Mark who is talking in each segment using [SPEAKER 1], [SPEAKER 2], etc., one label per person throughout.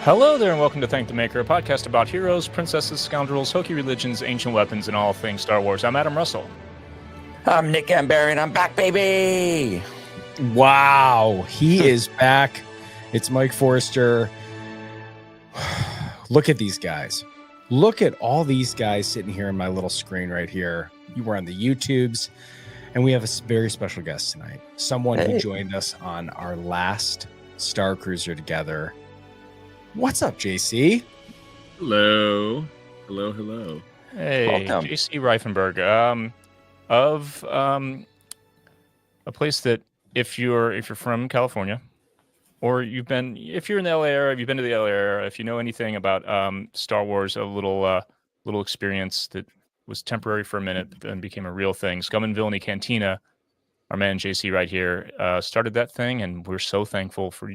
[SPEAKER 1] Hello there, and welcome to Thank the Maker, a podcast about heroes, princesses, scoundrels, hokey religions, ancient weapons, and all things Star Wars. I'm Adam Russell.
[SPEAKER 2] I'm Nick Amberry, and I'm back, baby!
[SPEAKER 3] Wow, he is back. It's Mike Forrester. Look at these guys. Look at all these guys sitting here on my little screen right here. You were on the YouTubes, and we have a very special guest tonight. Someone who joined us on our last Star Cruiser together. What's up, JC?
[SPEAKER 4] Hello. Hello.
[SPEAKER 1] Hey,
[SPEAKER 2] Welcome.
[SPEAKER 1] JC Reifenberg. Of a place that if you're from California, or if you're in the LA area, you've been to the LA area, if you know anything about Star Wars, a little experience that was temporary for a minute, but then became a real thing. Scum and Villainy Cantina, our man JC right here, started that thing, and we're so thankful for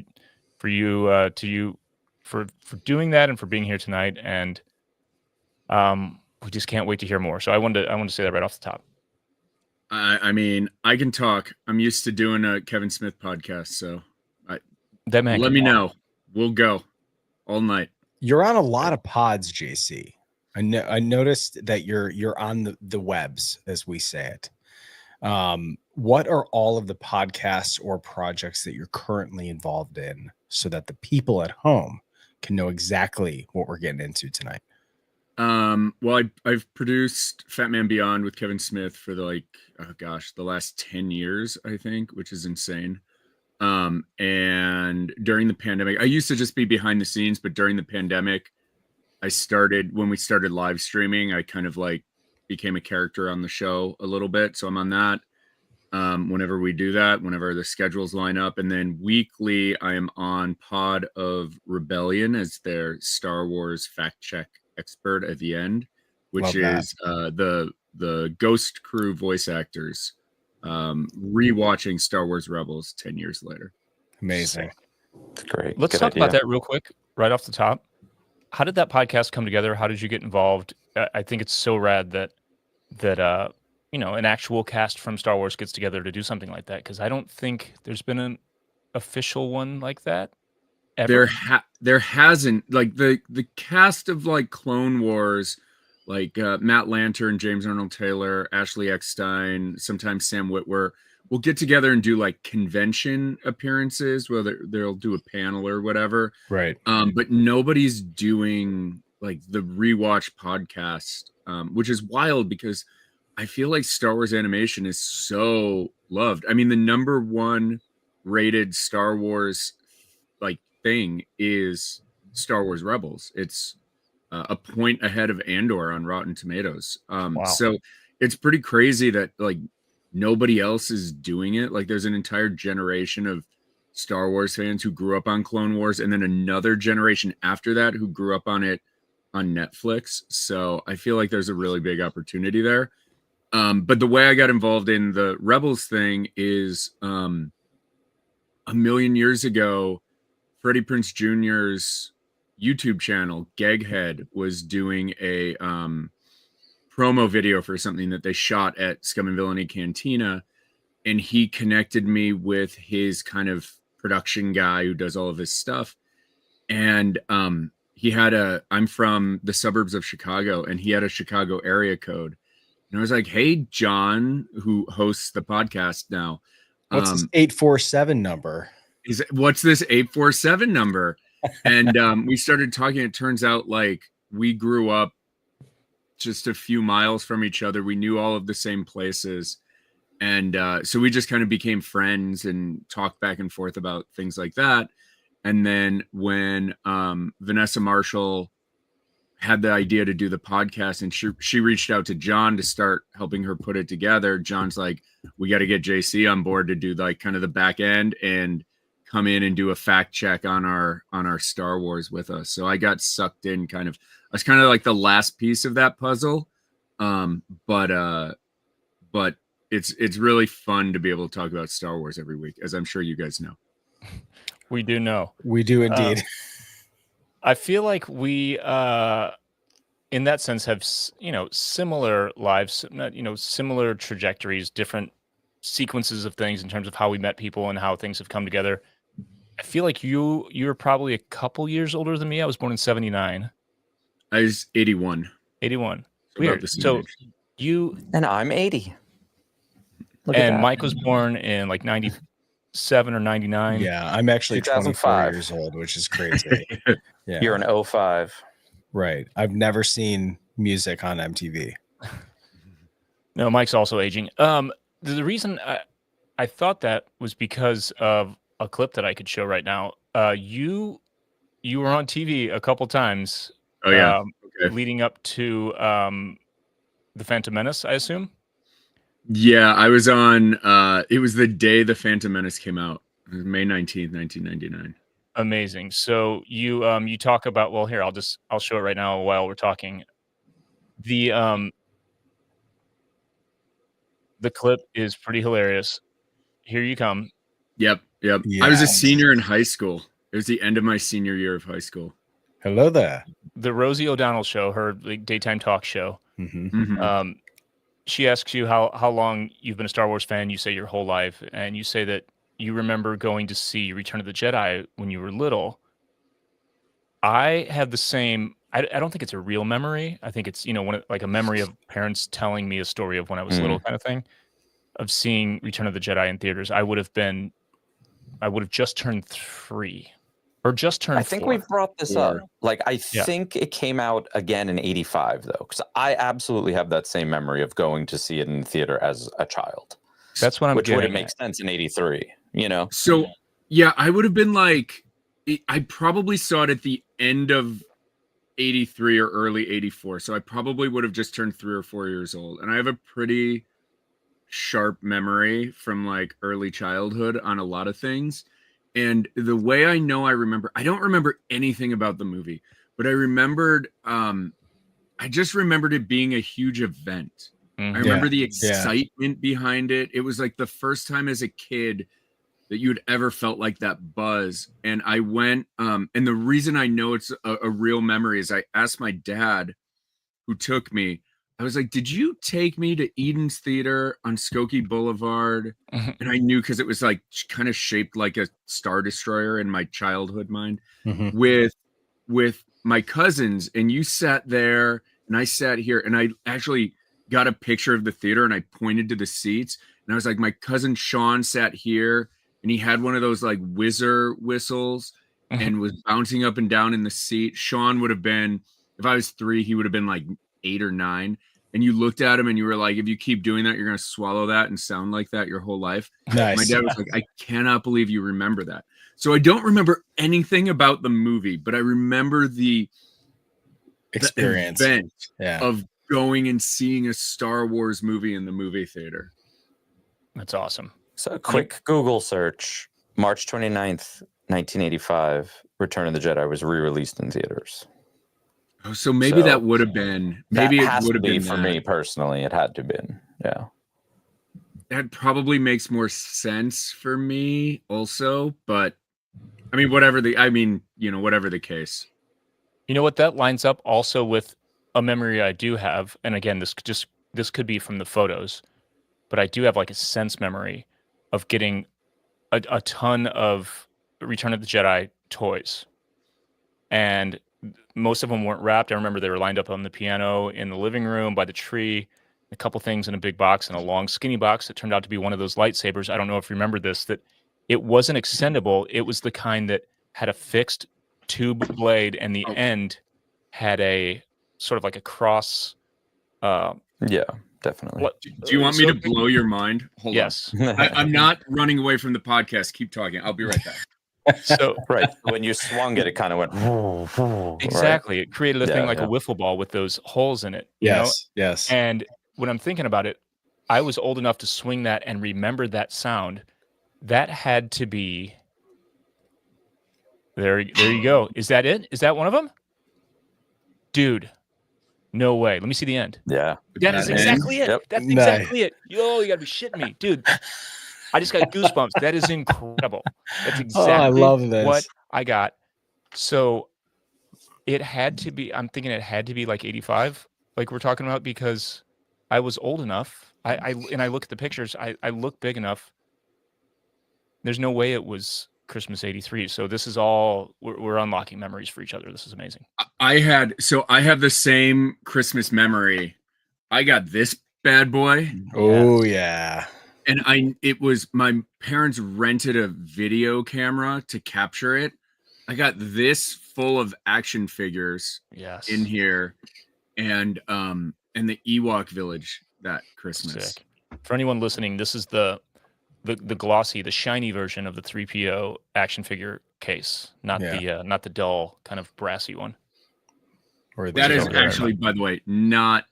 [SPEAKER 1] you for doing that and for being here tonight. And we just can't wait to hear more. So I wanted to say that right off the top.
[SPEAKER 4] I mean, I can talk. I'm used to doing a Kevin Smith podcast, so
[SPEAKER 1] That man,
[SPEAKER 4] let me know. We'll go all night.
[SPEAKER 3] You're on a lot of pods, JC. I noticed that you're on the webs, as we say it. What are all of the podcasts or projects that you're currently involved in so that the people at home can know exactly what we're getting into tonight?
[SPEAKER 4] Well, I've produced Fat Man Beyond with Kevin Smith for the last 10 years, I think, which is insane. And during the pandemic, I used to just be behind the scenes, but during the pandemic, when we started live streaming, I kind of became a character on the show a little bit. So I'm on that. Whenever we do that, whenever the schedules line up. And then weekly, I am on Pod of Rebellion as their Star Wars fact check expert at the end, which is the Ghost Crew voice actors rewatching Star Wars Rebels 10 years later.
[SPEAKER 3] Amazing.
[SPEAKER 2] It's great.
[SPEAKER 1] Let's talk about that real quick, right off the top. How did that podcast come together? How did you get involved? I think it's so rad that an actual cast from Star Wars gets together to do something like that, because I don't think there's been an official one like that ever.
[SPEAKER 4] There hasn't, the cast of Clone Wars, Matt Lanter, James Arnold Taylor, Ashley Eckstein, sometimes Sam Witwer will get together and do convention appearances where they'll do a panel or whatever.
[SPEAKER 3] Right.
[SPEAKER 4] But nobody's doing the rewatch podcast, which is wild because I feel like Star Wars animation is so loved. I mean, the number one rated Star Wars thing is Star Wars Rebels. It's a point ahead of Andor on Rotten Tomatoes.
[SPEAKER 1] Wow.
[SPEAKER 4] So it's pretty crazy that nobody else is doing it. There's an entire generation of Star Wars fans who grew up on Clone Wars, and then another generation after that who grew up on it on Netflix. So I feel like there's a really big opportunity there. But the way I got involved in the Rebels thing is a million years ago, Freddie Prinze Jr.'s YouTube channel, Gaghead, was doing a promo video for something that they shot at Scum and Villainy Cantina, and he connected me with his kind of production guy who does all of his stuff. And I'm from the suburbs of Chicago, and he had a Chicago area code. And I was like, hey, John, who hosts the podcast now.
[SPEAKER 3] What's this 847 number?
[SPEAKER 4] What's this 847 number? And we started talking. It turns out we grew up just a few miles from each other. We knew all of the same places. And so we just kind of became friends and talked back and forth about things like that. And then when Vanessa Marshall had the idea to do the podcast, and she reached out to John to start helping her put it together, John's like, we got to get JC on board to do kind of the back end and come in and do a fact check on our Star Wars with us. So I got sucked in I was kind of the last piece of that puzzle. But it's really fun to be able to talk about Star Wars every week, as I'm sure you guys know.
[SPEAKER 1] We do know.
[SPEAKER 3] We do indeed.
[SPEAKER 1] I feel like we, in that sense, have similar lives, similar trajectories, different sequences of things in terms of how we met people and how things have come together. I feel like you're probably a couple years older than me. I was born in 79,
[SPEAKER 4] I was 81.
[SPEAKER 1] 81.
[SPEAKER 4] About
[SPEAKER 1] Weird.
[SPEAKER 4] the same
[SPEAKER 1] So
[SPEAKER 4] age.
[SPEAKER 1] you
[SPEAKER 2] And I'm 80. Look at
[SPEAKER 1] and
[SPEAKER 2] that.
[SPEAKER 1] Mike was born in like 97 or 99.
[SPEAKER 3] Yeah, I'm actually 24
[SPEAKER 2] 2005.
[SPEAKER 3] years old, which is crazy. Yeah,
[SPEAKER 2] You're an 05.
[SPEAKER 3] right. I've never seen music on MTV.
[SPEAKER 1] No, Mike's also aging. The reason I thought that was because of a clip that I could show right now. You were on TV a couple times.
[SPEAKER 4] Oh yeah. Okay.
[SPEAKER 1] Leading up to the Phantom Menace, I assume.
[SPEAKER 4] Yeah, I was on. It was the day the Phantom Menace came out. It was May 19th, 1999.
[SPEAKER 1] Amazing. So you talk about, well, here I'll show it right now while we're talking. The clip is pretty hilarious. Here you come.
[SPEAKER 4] Yep. I was a senior in high school. It was the end of my senior year of high school.
[SPEAKER 3] Hello there.
[SPEAKER 1] The Rosie O'Donnell show, her like, daytime talk show.
[SPEAKER 4] Mhm.
[SPEAKER 1] She asks you how long you've been a Star Wars fan. You say your whole life, and you say that you remember going to see Return of the Jedi when you were little. I have the same. I don't think it's a real memory. I think it's like a memory of parents telling me a story of when I was little, kind of thing, of seeing Return of the Jedi in theaters. I would have just turned 3, or just turned.
[SPEAKER 2] I think
[SPEAKER 1] 4.
[SPEAKER 2] we've brought this up. Like, I think it came out again in 85, though, because I absolutely have that same memory of going to see it in the theater as a child.
[SPEAKER 1] That's what I'm
[SPEAKER 2] which
[SPEAKER 1] getting
[SPEAKER 2] wouldn't make
[SPEAKER 1] at.
[SPEAKER 2] sense in 83, you know?
[SPEAKER 4] So, yeah, I would have been like, I probably saw it at the end of 83 or early 84. So I probably would have just turned 3 or 4 years old. And I have a pretty sharp memory from like early childhood on a lot of things. And the way I know I don't remember anything about the movie, but I remembered, I just remembered it being a huge event. I remember the excitement behind it. It was like the first time as a kid that you'd ever felt like that buzz. And I went, and the reason I know it's a real memory is I asked my dad, who took me, I was like, did you take me to Eden's Theater on Skokie Boulevard? And I knew because it was like kind of shaped like a Star Destroyer in my childhood mind with my cousins. And you sat there and I sat here and I actually got a picture of the theater and I pointed to the seats. And I was like, my cousin Sean sat here and he had one of those like whizzer whistles and was bouncing up and down in the seat. Sean would have been, if I was 3, he would have been like 8 or 9. And you looked at him and you were like, if you keep doing that, you're going to swallow that and sound like that your whole life.
[SPEAKER 3] Nice.
[SPEAKER 4] My dad was like, I cannot believe you remember that. So I don't remember anything about the movie, but I remember the
[SPEAKER 3] experience
[SPEAKER 4] event of going and seeing a Star Wars movie in the movie theater.
[SPEAKER 1] That's awesome.
[SPEAKER 2] So a quick Google search, March 29th, 1985, Return of the Jedi was re-released in theaters.
[SPEAKER 4] Oh, so maybe that would have been, maybe it would have been
[SPEAKER 2] for me personally. It had to have been, yeah.
[SPEAKER 4] That probably makes more sense for me also, but I mean, whatever the case.
[SPEAKER 1] You know what? That lines up also with a memory I do have, and again, this could be from the photos, but I do have like a sense memory of getting a ton of Return of the Jedi toys, and most of them weren't wrapped. I remember they were lined up on the piano in the living room by the tree, a couple things in a big box and a long skinny box that turned out to be one of those lightsabers. I don't know if you remember this, that it wasn't extendable. It was the kind that had a fixed tube blade and the end had a sort of like a cross.
[SPEAKER 2] Yeah, definitely.
[SPEAKER 4] Do you want me to blow your mind? Hold
[SPEAKER 1] yes.
[SPEAKER 4] on. I'm not running away from the podcast. Keep talking. I'll be right back.
[SPEAKER 1] So
[SPEAKER 2] when you swung it, it kind of went
[SPEAKER 1] exactly. Right? It created a thing like a wiffle ball with those holes in it. Yes. And when I'm thinking about it, I was old enough to swing that and remember that sound. That had to be. There you go. Is that it? Is that one of them? Dude, no way. Let me see the end.
[SPEAKER 2] Yeah.
[SPEAKER 1] That is exactly it. Yep. That's exactly it. Yo, you gotta be shitting me, dude. I just got goosebumps. That is incredible. That's exactly
[SPEAKER 3] I love this.
[SPEAKER 1] What I got. So it had to be, I'm thinking it had to be like 85, like we're talking about, because I was old enough. I look at the pictures, I look big enough. There's no way it was Christmas '83. So this is all we're unlocking memories for each other. This is amazing.
[SPEAKER 4] I have the same Christmas memory. I got this bad boy.
[SPEAKER 3] Oh yeah.
[SPEAKER 4] And it was my parents rented a video camera to capture it. I got this full of action figures in here, and the Ewok village that Christmas.
[SPEAKER 1] Sick. For anyone listening, this is the glossy, the shiny version of the 3PO action figure case, not the dull kind of brassy one.
[SPEAKER 4] That is actually, by the way, not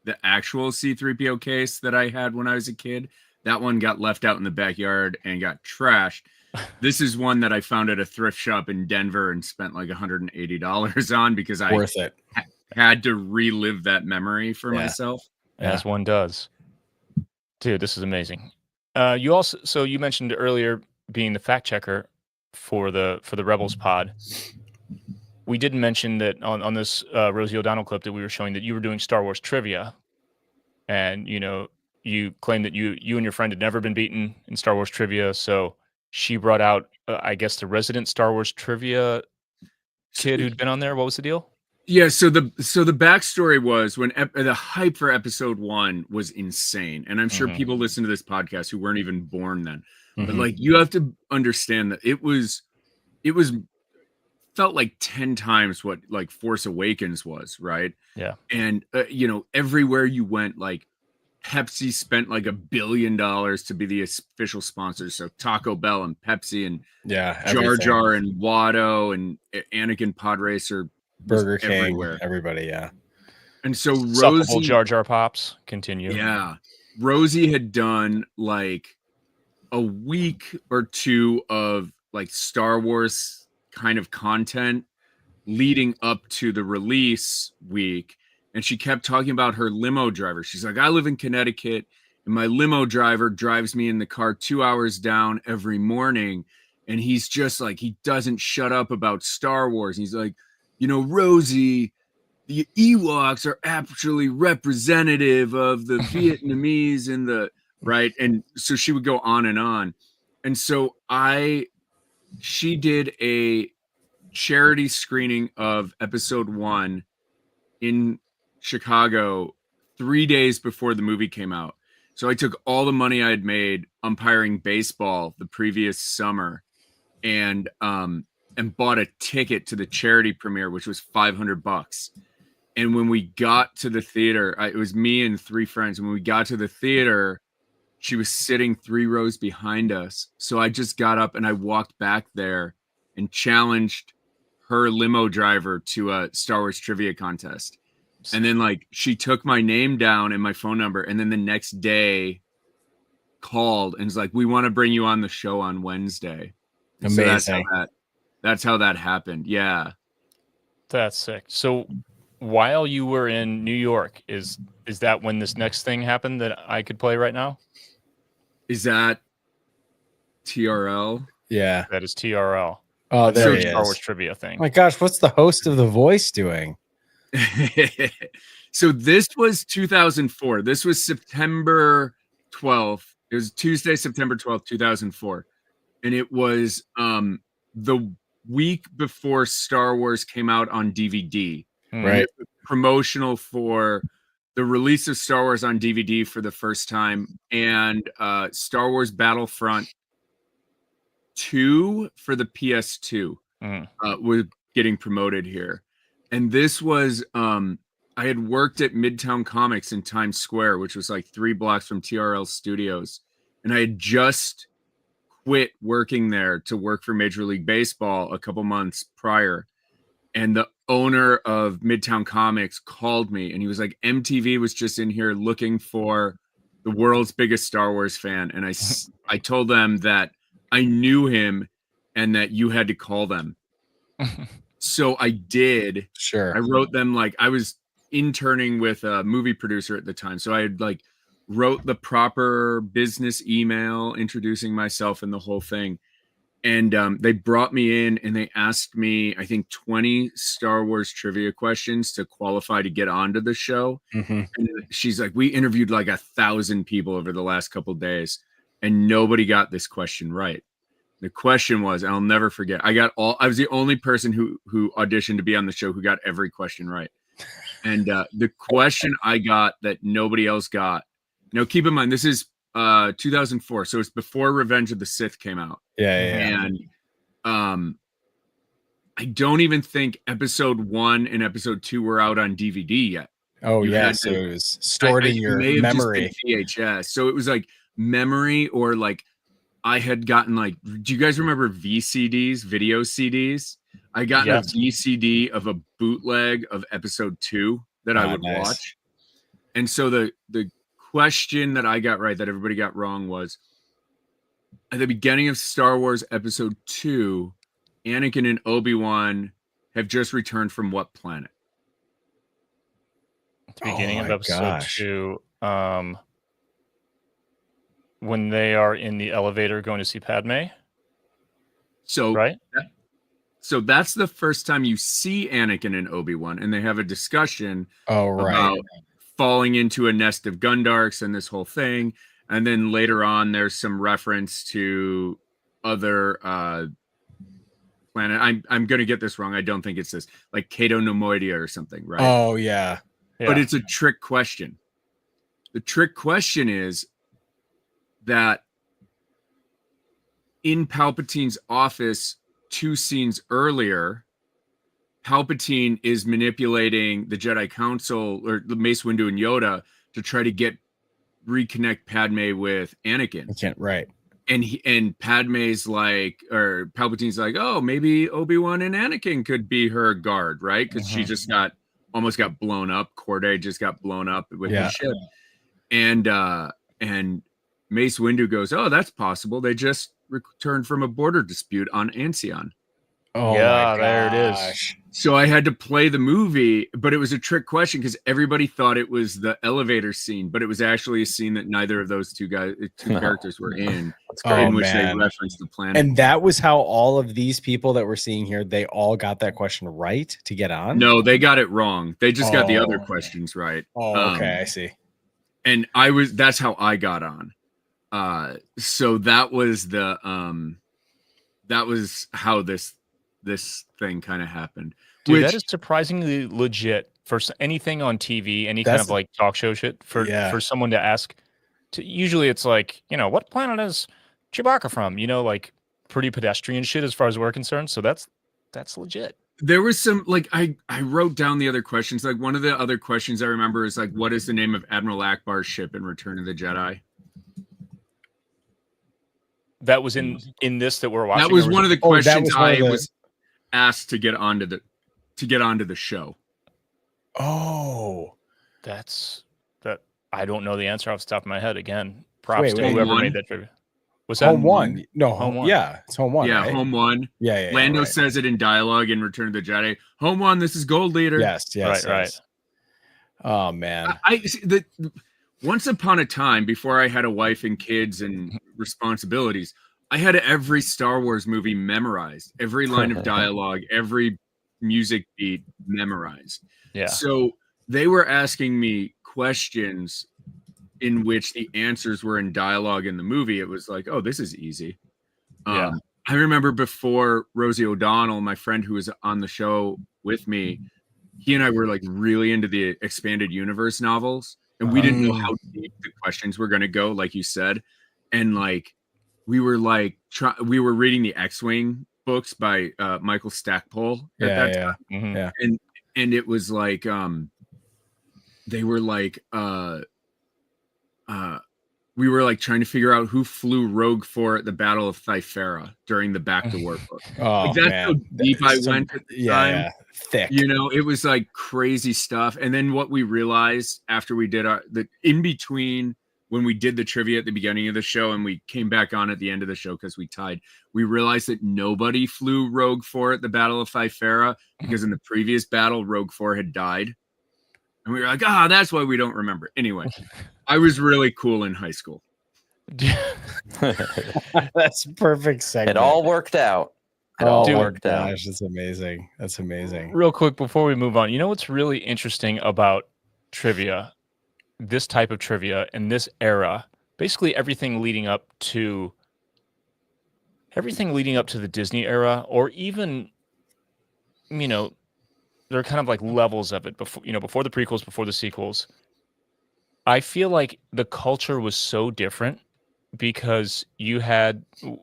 [SPEAKER 4] the actual C3PO case that I had when I was a kid. That one got left out in the backyard and got trashed. This is one that I found at a thrift shop in Denver and spent like $180 on because I
[SPEAKER 3] worth it.
[SPEAKER 4] Had to relive that memory for myself.
[SPEAKER 1] As one does. Dude, this is amazing. You mentioned earlier being the fact checker for the Rebels pod. We didn't mention that on this Rosie O'Donnell clip that we were showing that you were doing Star Wars trivia, and you claimed that you and your friend had never been beaten in Star Wars trivia. So she brought out, I guess, the resident Star Wars trivia kid who'd been on there. What was the deal?
[SPEAKER 4] Yeah, so the backstory was when the hype for episode 1 was insane, and I'm sure people listen to this podcast who weren't even born then. But like, you have to understand that it was felt like 10 times what like Force Awakens was, right?
[SPEAKER 1] Yeah.
[SPEAKER 4] And everywhere you went, like Pepsi spent like $1 billion to be the official sponsors. So Taco Bell and Pepsi and Jar Jar and Watto and Anakin Podracer,
[SPEAKER 3] Burger King,
[SPEAKER 4] everywhere.
[SPEAKER 3] Everybody,
[SPEAKER 4] And so
[SPEAKER 1] Rosie, Jar Jar Pops, continue.
[SPEAKER 4] Yeah. Rosie had done like a week or two of like Star Wars kind of content leading up to the release week. And she kept talking about her limo driver. She's like, I live in Connecticut and my limo driver drives me in the car 2 hours down every morning. And he's just like, he doesn't shut up about Star Wars. And he's like, Rosie, the Ewoks are actually representative of the Vietnamese and the right. And so she would go on. And so she did a charity screening of episode 1 in Chicago 3 days before the movie came out. So I took all the money I had made umpiring baseball the previous summer and bought a ticket to the charity premiere, which was $500. And when we got to the theater, it was me and 3 friends. And when we got to the theater, she was sitting 3 rows behind us. So I just got up and I walked back there and challenged her limo driver to a Star Wars trivia contest. And then like she took my name down and my phone number. And then the next day called and was like, we want to bring you on the show on Wednesday.
[SPEAKER 3] Amazing.
[SPEAKER 4] So that's how that happened. Yeah.
[SPEAKER 1] That's sick. So while you were in New York, is that when this next thing happened that I could play right now?
[SPEAKER 4] Is that TRL?
[SPEAKER 3] Yeah.
[SPEAKER 1] That is TRL.
[SPEAKER 3] Oh, there he is.
[SPEAKER 1] Star Wars trivia thing.
[SPEAKER 3] Oh my gosh, what's the host of The Voice doing?
[SPEAKER 4] So this was 2004. This was September 12th. It was Tuesday, September 12th, 2004. And it was the week before Star Wars came out on DVD.
[SPEAKER 3] Right.
[SPEAKER 4] Promotional for the release of Star Wars on DVD for the first time, and Star Wars Battlefront 2 for the PS2 was getting promoted here. And this was I had worked at Midtown Comics in Times Square, which was like 3 blocks from TRL Studios, and I had just quit working there to work for Major League Baseball a couple months prior. And the owner of Midtown Comics called me and he was like, MTV was just in here looking for the world's biggest Star Wars fan. And I told them that I knew him and that you had to call them. So I did.
[SPEAKER 3] Sure.
[SPEAKER 4] I wrote them, like, I was interning with a movie producer at the time. So I had like wrote the proper business email introducing myself and the whole thing. And they brought me in and they asked me, I think, 20 Star Wars trivia questions to qualify to get onto the show. And she's like, we interviewed like 1,000 people over the last couple of days and nobody got this question right. The question was, and I'll never forget, I was the only person who auditioned to be on the show who got every question right. And the question I got that nobody else got. Now, keep in mind, this is 2004, so it's before Revenge of the Sith came out.
[SPEAKER 3] Yeah.
[SPEAKER 4] And I don't even think episode 1 and episode 2 were out on DVD yet.
[SPEAKER 3] Oh,
[SPEAKER 4] You
[SPEAKER 3] yeah.
[SPEAKER 4] had
[SPEAKER 3] So
[SPEAKER 4] to-
[SPEAKER 3] it was stored in your
[SPEAKER 4] may have just been
[SPEAKER 3] memory.
[SPEAKER 4] VHS. So it was like memory, or like I had gotten like, do you guys remember VCDs, video CDs? I got a VCD of a bootleg of episode 2 that I would watch. And so the question that I got right that everybody got wrong was, at the beginning of Star Wars episode 2, Anakin and Obi-Wan have just returned from what planet?
[SPEAKER 1] At the beginning of
[SPEAKER 3] my
[SPEAKER 1] episode
[SPEAKER 3] gosh.
[SPEAKER 1] 2, when they are in the elevator going to see Padme,
[SPEAKER 4] So
[SPEAKER 1] right?
[SPEAKER 4] So that's the first time you see Anakin and Obi-Wan, and they have a discussion about falling into a nest of Gundarks and this whole thing. And then later on, there's some reference to other planet. I'm going to get this wrong. I don't think it's this, like Cato Nemoidia or something, right?
[SPEAKER 3] Oh, yeah.
[SPEAKER 4] But it's a trick question. The trick question is that in Palpatine's office 2 scenes earlier, Palpatine is manipulating the Jedi Council or the Mace Windu and Yoda to try to reconnect Padme with Anakin.
[SPEAKER 3] Right.
[SPEAKER 4] And Padme's like, or Palpatine's like, oh, maybe Obi-Wan and Anakin could be her guard, right? Because she just almost got blown up. Corday just got blown up with his ship. And Mace Windu goes, oh, that's possible. They just returned from a border dispute on Ancion.
[SPEAKER 3] Oh,
[SPEAKER 1] yeah,
[SPEAKER 3] my
[SPEAKER 1] there it is.
[SPEAKER 3] gosh.
[SPEAKER 4] So I had to play the movie, but it was a trick question because everybody thought it was the elevator scene, but it was actually a scene that neither of those two characters were in. In which they referenced the planet.
[SPEAKER 3] And that was how all of these people that we're seeing here, they all got that question right to get on?
[SPEAKER 4] No, they got it wrong. They just got the other questions right.
[SPEAKER 3] Oh, okay, I see.
[SPEAKER 4] And that's how I got on. So that was how this thing kind of happened.
[SPEAKER 1] Dude, that is surprisingly legit for anything on TV, any kind of like talk show shit for someone to ask. Usually it's like, what planet is Chewbacca from? Like pretty pedestrian shit as far as we're concerned. So that's legit.
[SPEAKER 4] There was some like I wrote down the other questions. Like one of the other questions I remember is like, what is the name of Admiral Akbar's ship in Return of the Jedi?
[SPEAKER 1] That was in this that we're watching.
[SPEAKER 4] That was one of the questions I was asked to get onto the show.
[SPEAKER 3] Oh,
[SPEAKER 1] that. I don't know the answer off the top of my head. Again, props to
[SPEAKER 4] Home
[SPEAKER 1] whoever
[SPEAKER 4] One?
[SPEAKER 1] made that trivia. Was that
[SPEAKER 3] Home One? No,
[SPEAKER 1] Home One.
[SPEAKER 3] Yeah, it's Home One.
[SPEAKER 4] Yeah,
[SPEAKER 3] right?
[SPEAKER 4] Home One.
[SPEAKER 3] Yeah.
[SPEAKER 4] Lando says it in dialogue in Return of the Jedi. Home One, this is Gold Leader.
[SPEAKER 3] Yes.
[SPEAKER 1] Right.
[SPEAKER 3] Oh man.
[SPEAKER 4] Once upon a time, before I had a wife and kids and responsibilities, I had every Star Wars movie memorized, every line of dialogue, every music beat memorized.
[SPEAKER 1] Yeah.
[SPEAKER 4] So they were asking me questions in which the answers were in dialogue in the movie. It was like, oh, this is easy. I remember before Rosie O'Donnell, my friend who was on the show with me, he and I were like really into the expanded universe novels, and we didn't know how deep the questions were going to go, like you said. And like, we were like, we were reading the X-Wing books by Michael Stackpole at that time.
[SPEAKER 1] Mm-hmm.
[SPEAKER 3] Yeah.
[SPEAKER 4] And it was like, they were like, we were like trying to figure out who flew Rogue for at the Battle of Thyfera during the Back to War book.
[SPEAKER 3] Oh,
[SPEAKER 4] like, that's
[SPEAKER 3] man.
[SPEAKER 4] how deep I went at the time.
[SPEAKER 3] Yeah, thick.
[SPEAKER 4] It was like crazy stuff. And then what we realized after we did in between when we did the trivia at the beginning of the show and we came back on at the end of the show because we tied, we realized that nobody flew Rogue 4 at the Battle of Thyfera because in the previous battle, Rogue 4 had died. And we were like, that's why we don't remember. Anyway, I was really cool in high school.
[SPEAKER 3] That's perfect segment.
[SPEAKER 2] It all worked out. Worked out.
[SPEAKER 3] Gosh, that's amazing. That's amazing.
[SPEAKER 1] Real quick before we move on, what's really interesting about trivia, this type of trivia in this era, basically everything leading up to everything leading up to the Disney era, or even, you know, there are kind of like levels of it before, before the prequels, before the sequels. I feel like the culture was so different because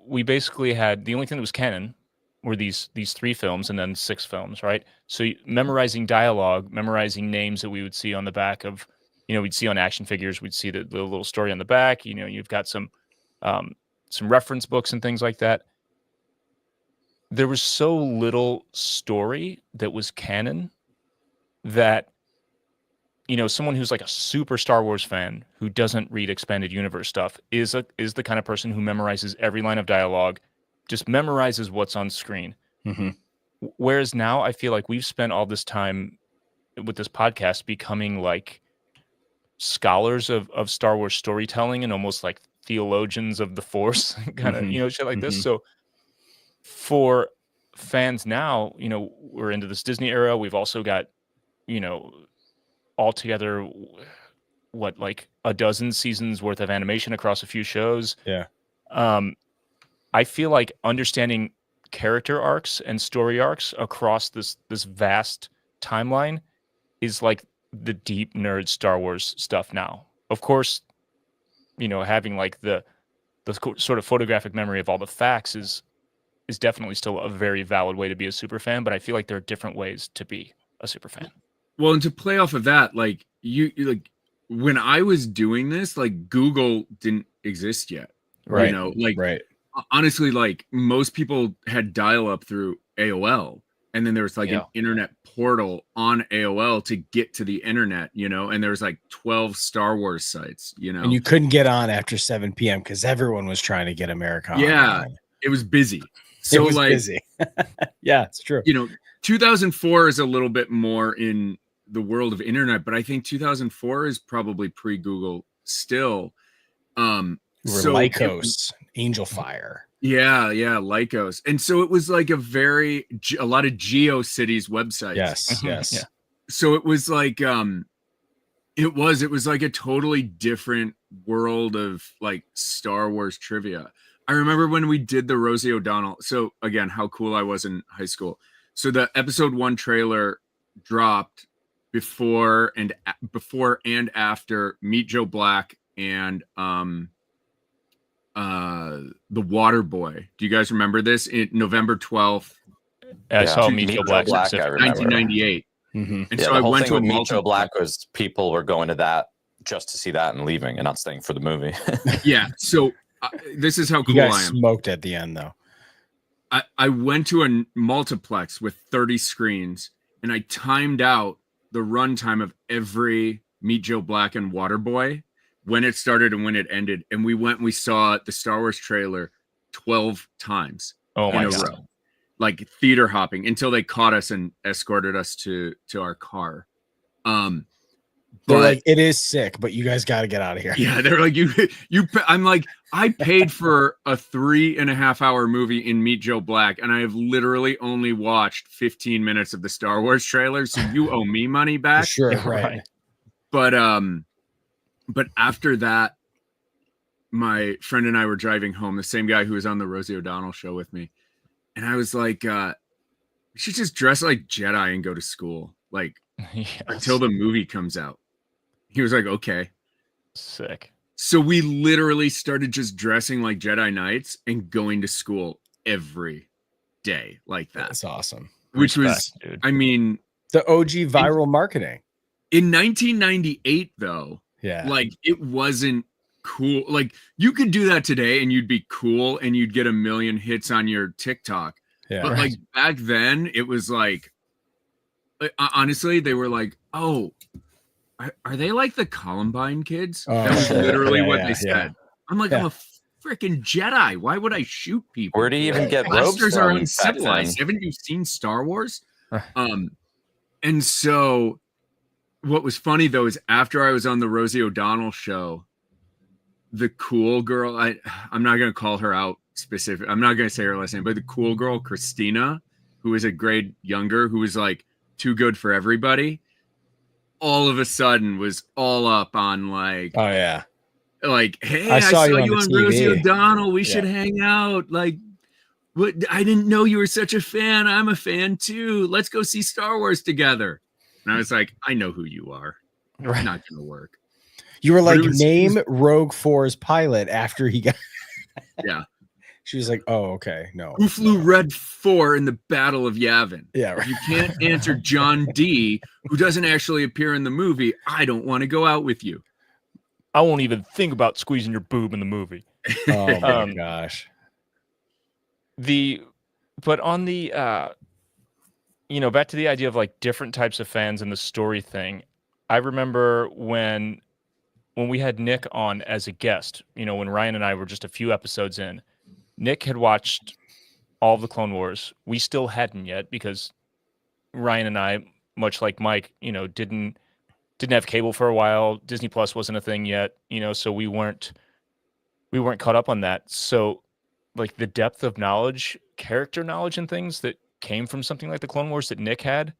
[SPEAKER 1] we basically had the only thing that was canon were these 3 films and then 6 films, right? So memorizing dialogue, memorizing names that we would see on the back of, we'd see on action figures, we'd see the little story on the back. You've got some reference books and things like that. There was so little story that was canon that, someone who's like a super Star Wars fan who doesn't read expanded universe stuff is the kind of person who memorizes every line of dialogue, just memorizes what's on screen.
[SPEAKER 3] Mm-hmm.
[SPEAKER 1] Whereas now I feel like we've spent all this time with this podcast becoming like scholars of Star Wars storytelling and almost like theologians of the Force, kind of, shit like this. So for fans now, we're into this Disney era. We've also got, altogether, what, like a dozen seasons worth of animation across a few shows.
[SPEAKER 3] Yeah.
[SPEAKER 1] I feel like understanding character arcs and story arcs across this vast timeline is like the deep nerd Star Wars stuff now. Of course, having like the sort of photographic memory of all the facts is definitely still a very valid way to be a super fan, but I feel like there are different ways to be a super fan.
[SPEAKER 4] Well, and to play off of that, like you like when I was doing this, like Google didn't exist yet.
[SPEAKER 3] Right.
[SPEAKER 4] Right. Honestly, like most people had dial up through AOL, and then there was like an internet portal on AOL to get to the internet, and there was like 12 Star Wars sites,
[SPEAKER 3] and you couldn't get on after 7 p.m. because everyone was trying to get America online.
[SPEAKER 4] It was busy. So
[SPEAKER 3] it was
[SPEAKER 4] like
[SPEAKER 3] busy. Yeah, it's true.
[SPEAKER 4] 2004 is a little bit more in the world of internet, but I think 2004 is probably pre-Google still.
[SPEAKER 3] Lycos, Angel Fire.
[SPEAKER 4] Yeah, Lycos. And so it was like a lot of GeoCities websites.
[SPEAKER 3] Yes.
[SPEAKER 1] Yeah.
[SPEAKER 4] So it was like it was like a totally different world of like Star Wars trivia. I remember when we did the Rosie O'Donnell. So again, how cool I was in high school. So the episode 1 trailer dropped before and after Meet Joe Black and the Water Boy. Do you guys remember this? November 12th.
[SPEAKER 1] I saw Meet Joe Black,
[SPEAKER 4] 1998.
[SPEAKER 3] Mm-hmm.
[SPEAKER 4] And so I went to a
[SPEAKER 2] Meet Joe Black was people were going to that just to see that and leaving and not staying for the movie.
[SPEAKER 4] Yeah. So this is how cool
[SPEAKER 3] you guys
[SPEAKER 4] I am.
[SPEAKER 3] Smoked at the end though.
[SPEAKER 4] I went to a multiplex with 30 screens and I timed out the runtime of every Meet Joe Black and Waterboy, when it started and when it ended. And we saw the Star Wars trailer 12 times
[SPEAKER 1] in a
[SPEAKER 4] row, like theater hopping until they caught us and escorted us to our car.
[SPEAKER 3] They're like, it is sick, but you guys got to get out of here.
[SPEAKER 4] Yeah, they're like, I'm like, I paid for a 3.5 hour movie in Meet Joe Black, and I have literally only watched 15 minutes of the Star Wars trailer, so you owe me money back.
[SPEAKER 3] Sure, right.
[SPEAKER 4] But after that, my friend and I were driving home, the same guy who was on the Rosie O'Donnell show with me, and I was like, we should just dress like Jedi and go to school, like until the movie comes out. He was like, okay.
[SPEAKER 1] Sick.
[SPEAKER 4] So we literally started just dressing like Jedi Knights and going to school every day like that.
[SPEAKER 3] That's awesome.
[SPEAKER 4] Which was,
[SPEAKER 1] dude.
[SPEAKER 4] I mean,
[SPEAKER 3] the OG viral marketing.
[SPEAKER 4] In 1998, though, like it wasn't cool. Like you could do that today and you'd be cool and you'd get 1 million hits on your TikTok.
[SPEAKER 3] Yeah,
[SPEAKER 4] but like back then, it was like, honestly, they were like, oh, are they like the Columbine kids? That was literally what they said. Yeah. I'm like, I'm a freaking Jedi. Why would I shoot people?
[SPEAKER 2] Where do you even get robes
[SPEAKER 4] from? Are uncivilized. Haven't you seen Star Wars? And so what was funny though is after I was on the Rosie O'Donnell show, the cool girl, I'm not gonna call her out specific. I'm not gonna say her last name, but the cool girl, Christina, who was a grade younger, who was like too good for everybody, all of a sudden was all up on like,
[SPEAKER 3] oh yeah,
[SPEAKER 4] like, hey, I saw you on Rosie O'Donnell. We should hang out. Like, What? I didn't know you were such a fan. I'm a fan too. Let's go see Star Wars together. And I was like, I know who you are.
[SPEAKER 1] Right.
[SPEAKER 4] Not gonna work.
[SPEAKER 3] You were
[SPEAKER 4] But
[SPEAKER 3] like, name Rogue 4's pilot after he got.
[SPEAKER 4] Yeah.
[SPEAKER 3] She was like, oh, okay. No.
[SPEAKER 4] Who flew Red 4 in the Battle of Yavin?
[SPEAKER 3] Yeah.
[SPEAKER 4] If you can't answer John D, who doesn't actually appear in the movie, I don't want to go out with you.
[SPEAKER 1] I won't even think about squeezing your boob in the movie.
[SPEAKER 3] Oh my gosh.
[SPEAKER 1] But on the back to the idea of like different types of fans and the story thing. I remember when we had Nick on as a guest, when Ryan and I were just a few episodes in, Nick had watched all of the Clone Wars. We still hadn't yet because Ryan and I, much like Mike, didn't have cable for a while. Disney Plus wasn't a thing yet, so we weren't caught up on that. So like the depth of knowledge, character knowledge and things that came from something like the Clone Wars that Nick had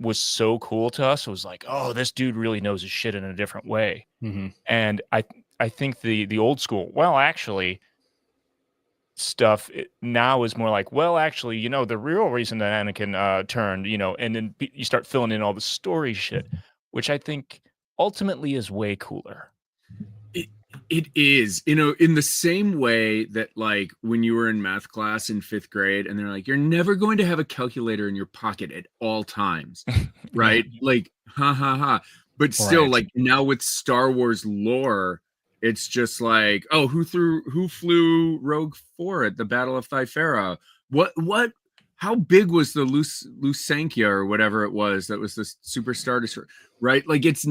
[SPEAKER 1] was so cool to us. It was like, oh, this dude really knows his shit in a different way.
[SPEAKER 3] Mm-hmm.
[SPEAKER 1] And I think the old school, well, actually, stuff now is more like, well, actually, the real reason that Anakin turned, and then you start filling in all the story shit, which I think ultimately is way cooler.
[SPEAKER 4] It is, in the same way that like when you were in math class in 5th grade and they're like, you're never going to have a calculator in your pocket at all times, right? Like, ha ha ha. But still, like now with Star Wars lore, it's just like, oh, who flew Rogue 4 at the Battle of Thifera? What? How big was the Lusankia or whatever it was that was the Super Star Destroyer, right? Like it's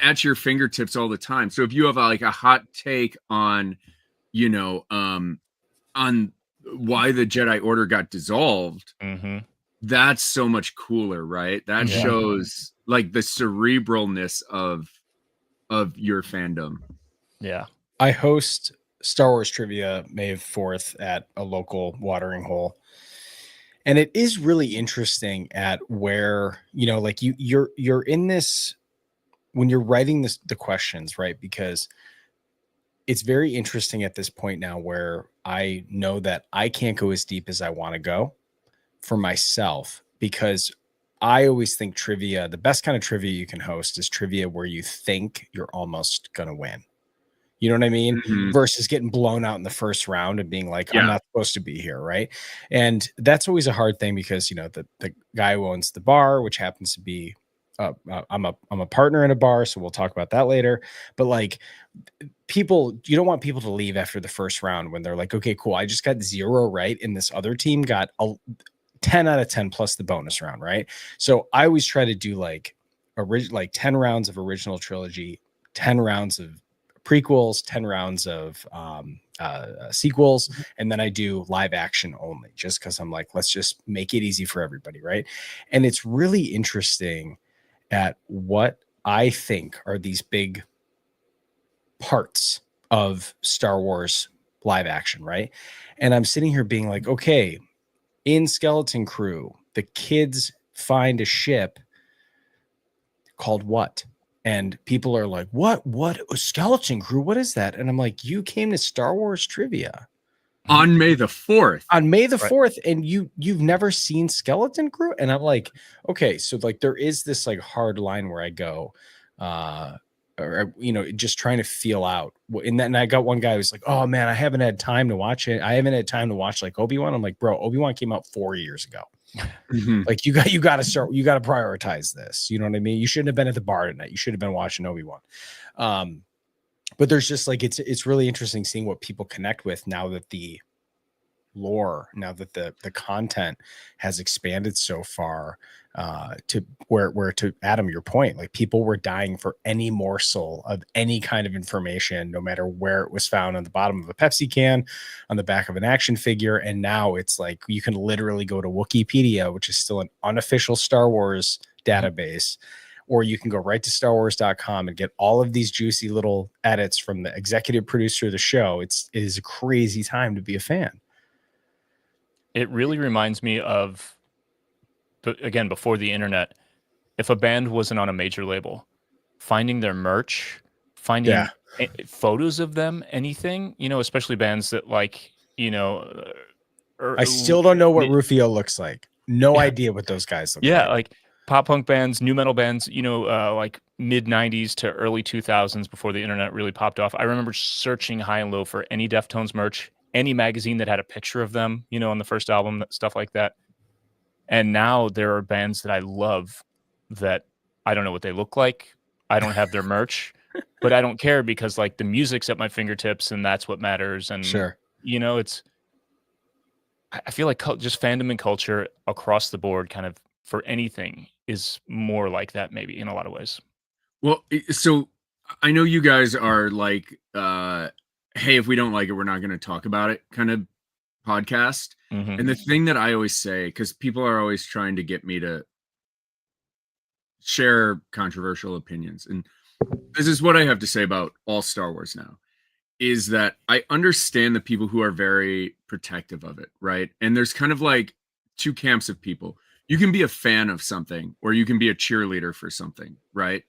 [SPEAKER 4] at your fingertips all the time. So if you have like a hot take on, on why the Jedi Order got dissolved, that's so much cooler, right? That shows like the cerebralness of your fandom.
[SPEAKER 1] Yeah.
[SPEAKER 3] I host Star Wars trivia May 4th at a local watering hole. And it is really interesting at where, like you're in this when you're writing the questions, right? Because it's very interesting at this point now where I know that I can't go as deep as I want to go for myself, because I always think trivia, the best kind of trivia you can host is trivia where you think you're almost going to win. You know what I mean?
[SPEAKER 4] Mm-hmm.
[SPEAKER 3] Versus getting blown out in the first round and being like, I'm not supposed to be here, right? And that's always a hard thing because, the guy who owns the bar, which happens to be I'm a partner in a bar, so we'll talk about that later. But like you don't want people to leave after the first round when they're like, okay, cool, I just got 0 right, and this other team got 10 out of 10 plus the bonus round, right? So I always try to do like 10 rounds of original trilogy, 10 rounds of prequels, 10 rounds of sequels, and then I do live action only, just because I'm like, let's just make it easy for everybody, right? And it's really interesting at what I think are these big parts of Star Wars live action, right? And I'm sitting here being like, okay, in Skeleton Crew, the kids find a ship called what? And people are like, what? Skeleton Crew? What is that? And I'm like, you came to Star Wars trivia
[SPEAKER 4] on May the 4th.
[SPEAKER 3] On May the 4th, and you've never seen Skeleton Crew? And I'm like, okay, so like there is this like hard line where I go, just trying to feel out. And I got one guy who's like, oh man, I haven't had time to watch it. I haven't had time to watch like Obi-Wan. I'm like, bro, Obi-Wan came out 4 years ago. Like you got to prioritize this. You know what I mean? You shouldn't have been at the bar tonight. You should have been watching Obi-Wan. But there's just like, it's really interesting seeing what people connect with now that the lore, now that the content has expanded so far, to where to Adam, your point, like people were dying for any morsel of any kind of information, no matter where it was found, on the bottom of a Pepsi can, on the back of an action figure. And now it's like you can literally go to Wikipedia, which is still an unofficial Star Wars database, or you can go right to starwars.com and get all of these juicy little edits from the executive producer of the show. It is a crazy time to be a fan.
[SPEAKER 1] It really reminds me of, again, before the internet, if a band wasn't on a major label, finding their merch, finding photos of them, anything, especially bands that like, you know,
[SPEAKER 3] I still don't know what Rufio looks like. No idea what those guys look like.
[SPEAKER 1] Like pop punk bands, new metal bands, you know, like mid 90s to early 2000s before the internet really popped off. I remember searching high and low for any Deftones merch, any magazine that had a picture of them, you know, on the first album, stuff like that. And now there are bands that I love that I don't know what they look like. I don't have their merch, but I don't care because like the music's at my fingertips and that's what matters. And, you know, I feel like just fandom and culture across the board kind of for anything is more like that maybe in a lot of ways.
[SPEAKER 4] Well, so I know you guys are like, hey, if we don't like it, we're not going to talk about it kind of podcast. And the thing that I always say, because people are always trying to get me to share controversial opinions, and this is what I have to say about all Star Wars now, is that I understand the people who are very protective of it, right? And there's kind of like two camps of people. You can be a fan of something, or you can be a cheerleader for something, right?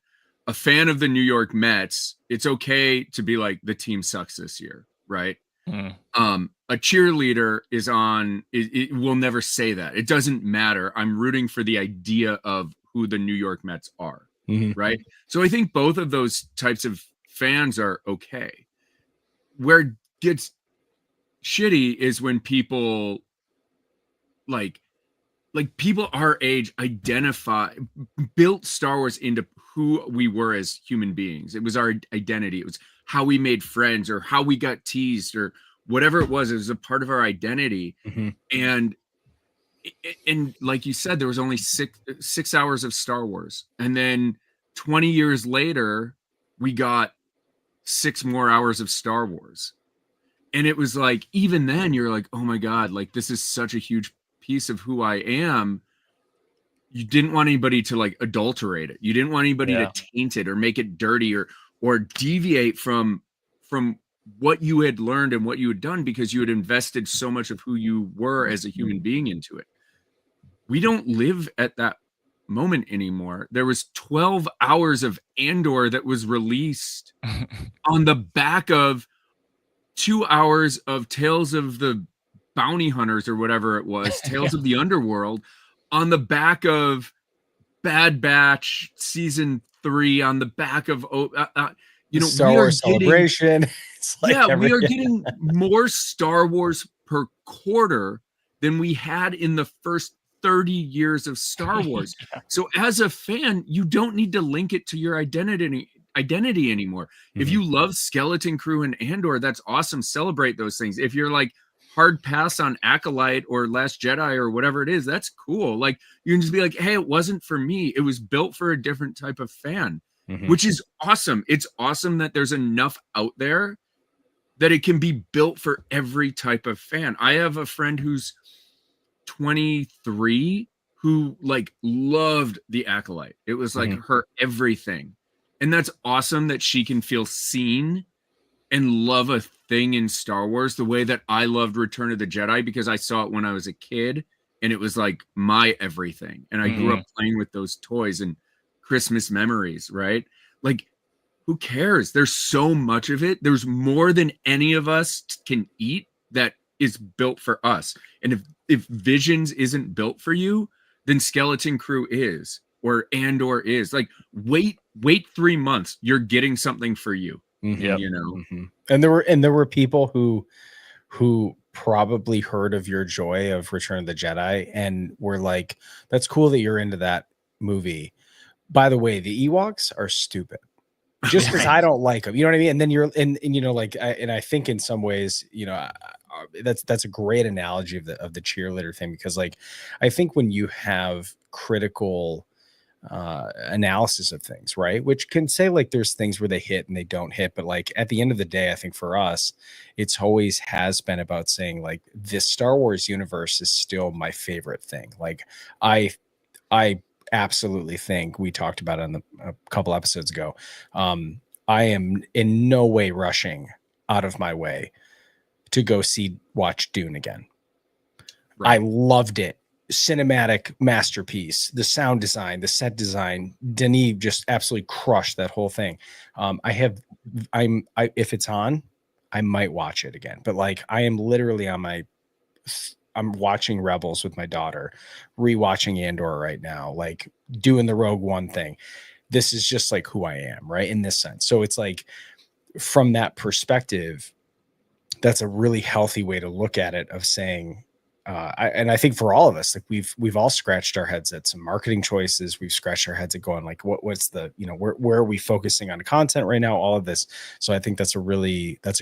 [SPEAKER 4] A fan of the New York Mets, it's okay to be like, the team sucks this year, right? A cheerleader it will never say that. It doesn't matter. I'm rooting for the idea of who the New York Mets are, right? So I think both of those types of fans are okay. Where it gets shitty is when people like people our age built Star Wars into who we were as human beings. It was our identity. It was how we made friends or how we got teased or whatever it was a part of our identity. And like you said, there was only six hours of Star Wars. And then 20 years later, we got 6 more hours of Star Wars. And it was like, even then you're like, oh my God, like this is such a huge piece of who I am. You didn't want anybody to like adulterate it. You didn't want anybody to taint it or make it dirty or deviate from what you had learned and what you had done, because you had invested so much of who you were as a human being into it. We don't live at that moment anymore. There was 12 hours of Andor that was released on the back of 2 hours of Tales of the Bounty Hunters or whatever it was, Tales of the Underworld, on the back of Bad Batch season 3, on the back of
[SPEAKER 3] Star Wars Celebration.
[SPEAKER 4] It's like we are getting more Star Wars per quarter than we had in the first 30 years of Star Wars. So as a fan, you don't need to link it to your identity anymore. If you love Skeleton Crew and Andor, that's awesome. Celebrate those things. If you're like hard pass on Acolyte or Last Jedi or whatever it is, that's cool. Like you can just be like, hey, it wasn't for me. It was built for a different type of fan, which is awesome. It's awesome that there's enough out there that it can be built for every type of fan. I have a friend who's 23 who like loved the Acolyte. It was like her everything. And that's awesome that she can feel seen and love a thing in Star Wars the way that I loved Return of the Jedi, because I saw it when I was a kid and it was like my everything. And I grew up playing with those toys and Christmas memories, right? Like, who cares? There's so much of it. There's more than any of us can eat that is built for us. And if Visions isn't built for you, then Skeleton Crew is, or Andor is. Like, wait 3 months. You're getting something for you. You know.
[SPEAKER 3] And there were people who probably heard of your joy of Return of the Jedi and were like, that's cool that you're into that movie. By the way, the Ewoks are stupid. Just because I don't like them, you know what I mean? And then you're and you know, like, I think in some ways, you know, that's a great analogy of the cheerleader thing, because like I think when you have critical analysis of things, right, which can say like there's things where they hit and they don't hit, but like at the end of the day, I think for us it's always has been about saying like this Star Wars universe is still my favorite thing. Like I absolutely think, we talked about it a couple episodes ago, I am in no way rushing out of my way to go watch Dune again. I loved it. Cinematic masterpiece, the sound design, the set design. Denis just absolutely crushed that whole thing. If it's on, I might watch it again. But like, I am literally I'm watching Rebels with my daughter, rewatching Andor right now, like doing the Rogue One thing. This is just like who I am, right? In this sense. So it's like, from that perspective, that's a really healthy way to look at it, of saying, I think for all of us, like we've all scratched our heads at some marketing choices. We've scratched our heads at going like, what's the, where are we focusing on content right now? All of this. So I think that's a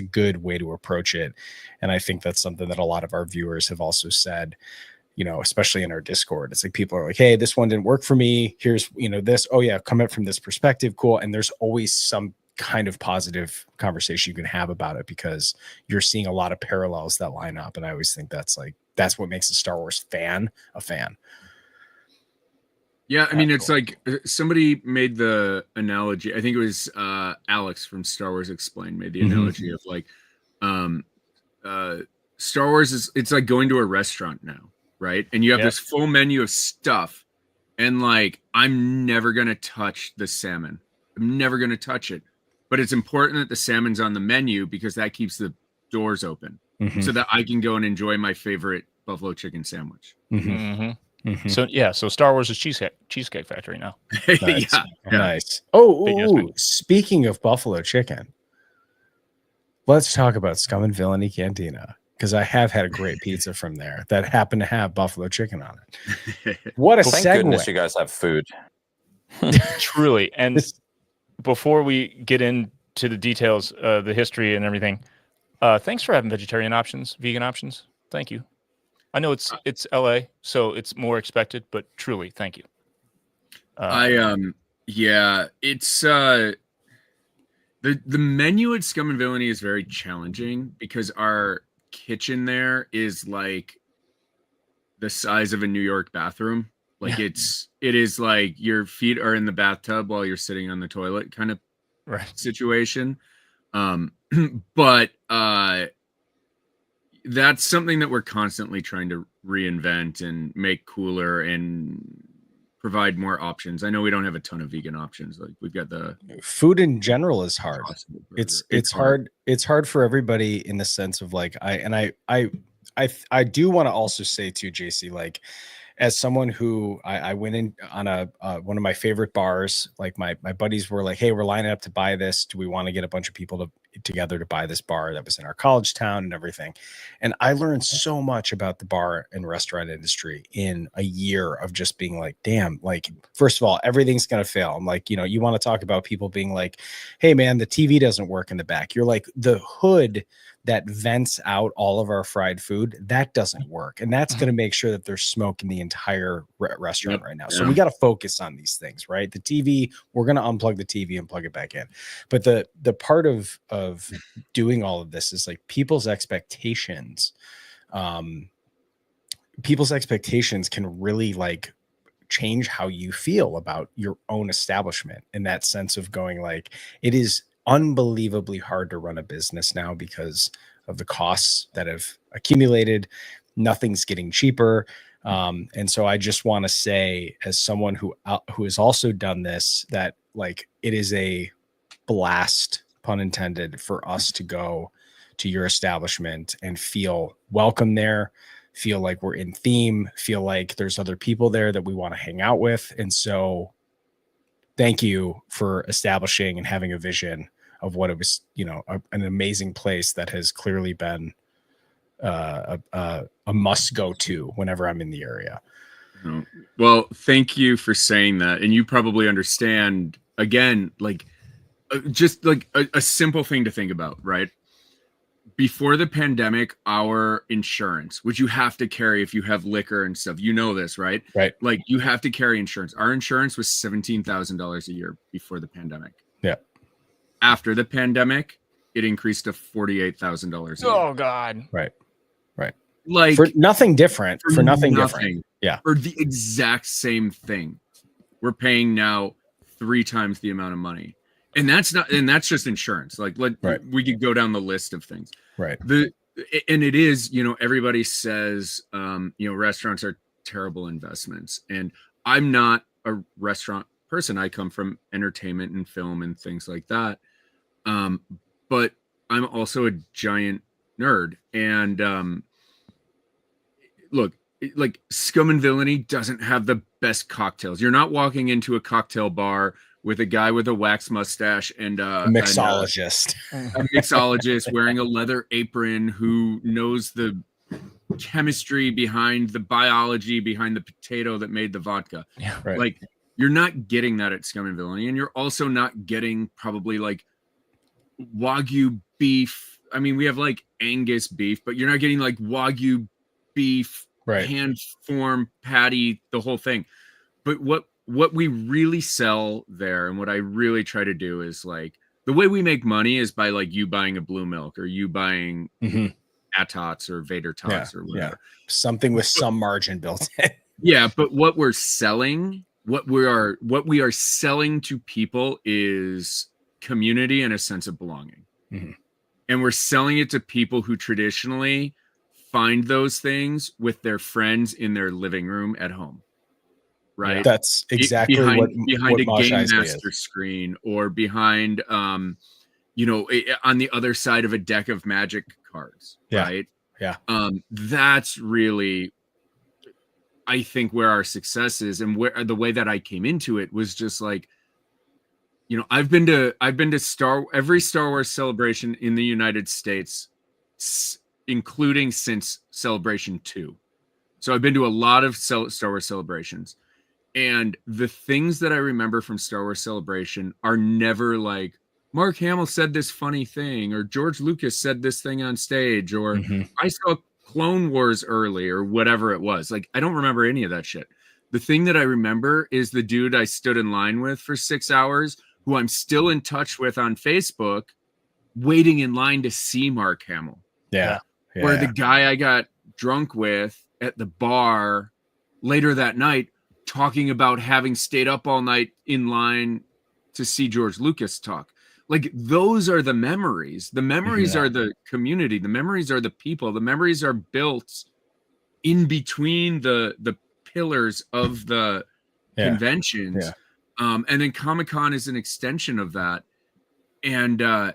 [SPEAKER 3] good way to approach it. And I think that's something that a lot of our viewers have also said, especially in our Discord. It's like, people are like, hey, this one didn't work for me. Here's, this, oh yeah, come at from this perspective. Cool. And there's always some kind of positive conversation you can have about it, because you're seeing a lot of parallels that line up. And I always think that's what makes a Star Wars fan a fan.
[SPEAKER 4] Yeah, I mean, it's like somebody made the analogy. I think it was Alex from Star Wars Explained made the analogy of like, Star Wars it's like going to a restaurant now, right? And you have this full menu of stuff, and like, I'm never gonna touch the salmon. I'm never gonna touch it. But it's important that the salmon's on the menu, because that keeps the doors open, so that I can go and enjoy my favorite buffalo chicken sandwich.
[SPEAKER 1] So Star Wars is Cheesecake Factory now.
[SPEAKER 3] Nice. Nice. Oh, speaking of buffalo chicken, let's talk about Scum and Villainy Cantina, because I have had a great pizza from there that happened to have buffalo chicken on it. What a
[SPEAKER 2] Thank
[SPEAKER 3] segue.
[SPEAKER 2] goodness you guys have food.
[SPEAKER 1] Truly. And before we get into the details, the history and everything, thanks for having vegetarian options, vegan options. Thank you. I know it's LA, so it's more expected, but truly, thank you.
[SPEAKER 4] It's the menu at Scum and Villainy is very challenging, because our kitchen there is like the size of a New York bathroom. Like it is like your feet are in the bathtub while you're sitting on the toilet kind of situation. But that's something that we're constantly trying to reinvent and make cooler and provide more options. I know we don't have a ton of vegan options. Like, we've got the
[SPEAKER 3] food in general is hard. It's hard. It's hard for everybody, in the sense of like, I do want to also say too, JC, like, as someone who I went in on one of my favorite bars, like my buddies were like, hey, we're lining up to buy this. Do we want to get a bunch of people together to buy this bar that was in our college town and everything? And I learned so much about the bar and restaurant industry in a year of just being like, damn, like, first of all, everything's going to fail. I'm like, you want to talk about people being like, hey man, the TV doesn't work in the back. You're like, the hood that vents out all of our fried food, that doesn't work. And that's going to make sure that there's smoke in the entire restaurant right now. So we got to focus on these things, right? The TV, we're going to unplug the TV and plug it back in. But the part of doing all of this is like, people's expectations can really like change how you feel about your own establishment, in that sense of going like, it is unbelievably hard to run a business now because of the costs that have accumulated. Nothing's getting cheaper. And so I just want to say, as someone who has also done this, that like, it is a blast, pun intended, for us to go to your establishment and feel welcome there, feel like we're in theme, feel like there's other people there that we want to hang out with. And so thank you for establishing and having a vision of what it was, an amazing place that has clearly been a must go to whenever I'm in the area.
[SPEAKER 4] Well, thank you for saying that. And you probably understand, again, like, just like a simple thing to think about, right? Before the pandemic, our insurance, which you have to carry if you have liquor and stuff, this, right?
[SPEAKER 3] Right.
[SPEAKER 4] Like, you have to carry insurance. Our insurance was $17,000 a year before the pandemic.
[SPEAKER 3] Yeah.
[SPEAKER 4] After the pandemic, it increased to $48,000.
[SPEAKER 1] Oh God.
[SPEAKER 3] Right.
[SPEAKER 4] Like,
[SPEAKER 3] for nothing different. For nothing different. Yeah.
[SPEAKER 4] For the exact same thing, we're paying now 3 times the amount of money, and that's just insurance. Like, we could go down the list of things.
[SPEAKER 3] Right.
[SPEAKER 4] And it is, everybody says, restaurants are terrible investments, and I'm not a restaurant person. I come from entertainment and film and things like that. But I'm also a giant nerd, and look, like Scum and Villainy doesn't have the best cocktails. You're not walking into a cocktail bar with a guy with a wax mustache and
[SPEAKER 3] A mixologist.
[SPEAKER 4] a mixologist wearing a leather apron who knows the chemistry behind the biology behind the potato that made the vodka.
[SPEAKER 1] Yeah,
[SPEAKER 3] right.
[SPEAKER 4] Like, you're not getting that at Scum and Villainy, and you're also not getting probably like Wagyu beef. I mean, we have like Angus beef, but you're not getting like Wagyu beef,
[SPEAKER 3] Right.
[SPEAKER 4] hand form patty, the whole thing. But what we really sell there, and what I really try to do is like, the way we make money is by like you buying a Blue Milk or you buying Atots or Vader Tots or whatever.
[SPEAKER 3] Something with some margin built in.
[SPEAKER 4] Yeah, but what we're selling, what we are selling to people is community and a sense of belonging. And we're selling it to people who traditionally find those things with their friends in their living room at home. Right.
[SPEAKER 3] That's exactly
[SPEAKER 4] behind
[SPEAKER 3] what
[SPEAKER 4] a
[SPEAKER 3] Mosh
[SPEAKER 4] Game
[SPEAKER 3] Isley
[SPEAKER 4] Master
[SPEAKER 3] is.
[SPEAKER 4] screen, or behind on the other side of a deck of Magic cards.
[SPEAKER 3] Yeah.
[SPEAKER 4] Right.
[SPEAKER 3] Yeah.
[SPEAKER 4] That's really, I think, where our success is, and where the way that I came into it was just like, I've been to every Star Wars celebration in the United States, including since Celebration 2. So I've been to a lot of Star Wars celebrations, and the things that I remember from Star Wars Celebration are never like, Mark Hamill said this funny thing, or George Lucas said this thing on stage, or I saw Clone Wars early, or whatever it was. Like, I don't remember any of that shit. The thing that I remember is the dude I stood in line with for 6 hours, who I'm still in touch with on Facebook, waiting in line to see Mark Hamill.
[SPEAKER 3] Yeah.
[SPEAKER 4] Where the guy I got drunk with at the bar later that night, talking about having stayed up all night in line to see George Lucas talk. Like, those are the memories. The memories are the community. The memories are the people. The memories are built in between the pillars of the conventions.
[SPEAKER 3] Yeah.
[SPEAKER 4] And then Comic-Con is an extension of that. And I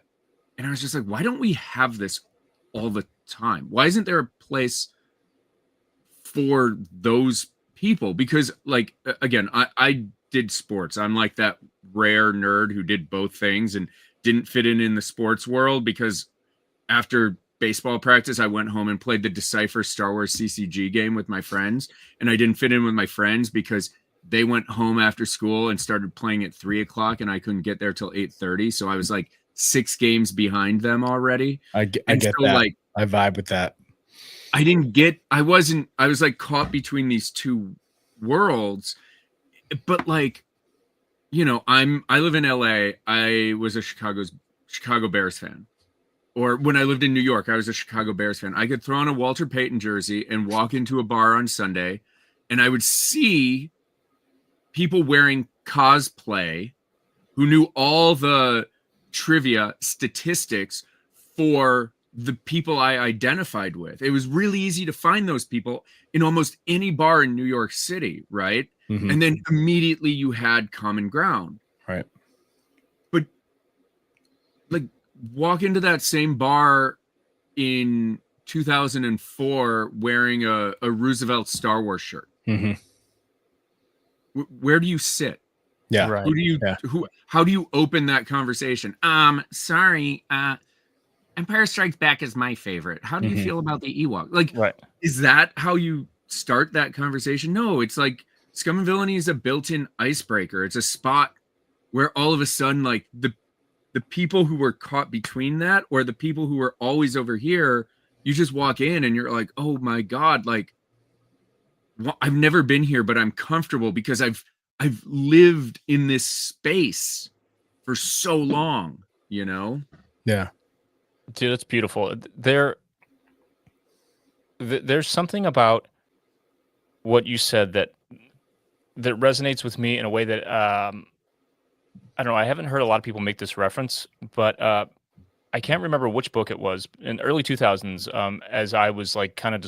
[SPEAKER 4] was just like, why don't we have this all the time? Why isn't there a place for those people? Because, like, again, I did sports. I'm like that rare nerd who did both things and didn't fit in the sports world, because after baseball practice, I went home and played the Decipher Star Wars CCG game with my friends. And I didn't fit in with my friends because they went home after school and started playing at 3:00, and I couldn't get there till 8:30. So I was like 6 games behind them already.
[SPEAKER 3] I get that. Like, I vibe with that.
[SPEAKER 4] I was like caught between these two worlds. But like, I live in LA. I was a Chicago Bears fan. Or when I lived in New York, I was a Chicago Bears fan. I could throw on a Walter Payton jersey and walk into a bar on Sunday, and I would see people wearing cosplay who knew all the trivia statistics for the people I identified with. It was really easy to find those people in almost any bar in New York City, right? And then immediately you had common ground.
[SPEAKER 3] Right.
[SPEAKER 4] But like, walk into that same bar in 2004 wearing a Roosevelt Star Wars shirt. Where do you sit?
[SPEAKER 3] Yeah.
[SPEAKER 1] Right.
[SPEAKER 4] How do you open that conversation? Sorry, Empire Strikes Back is my favorite. How do you feel about the Ewok? Like, is that how you start that conversation? No, it's like Scum and Villainy is a built-in icebreaker. It's a spot where all of a sudden, like, the people who were caught between that, or the people who were always over here, you just walk in and you're like, oh my God, like, I've never been here, but I'm comfortable because I've lived in this space for so long,
[SPEAKER 3] Yeah.
[SPEAKER 1] Dude, it's beautiful. There's something about what you said that resonates with me in a way that I don't know. I haven't heard a lot of people make this reference, but I can't remember which book it was in early 2000s. As I was like kind of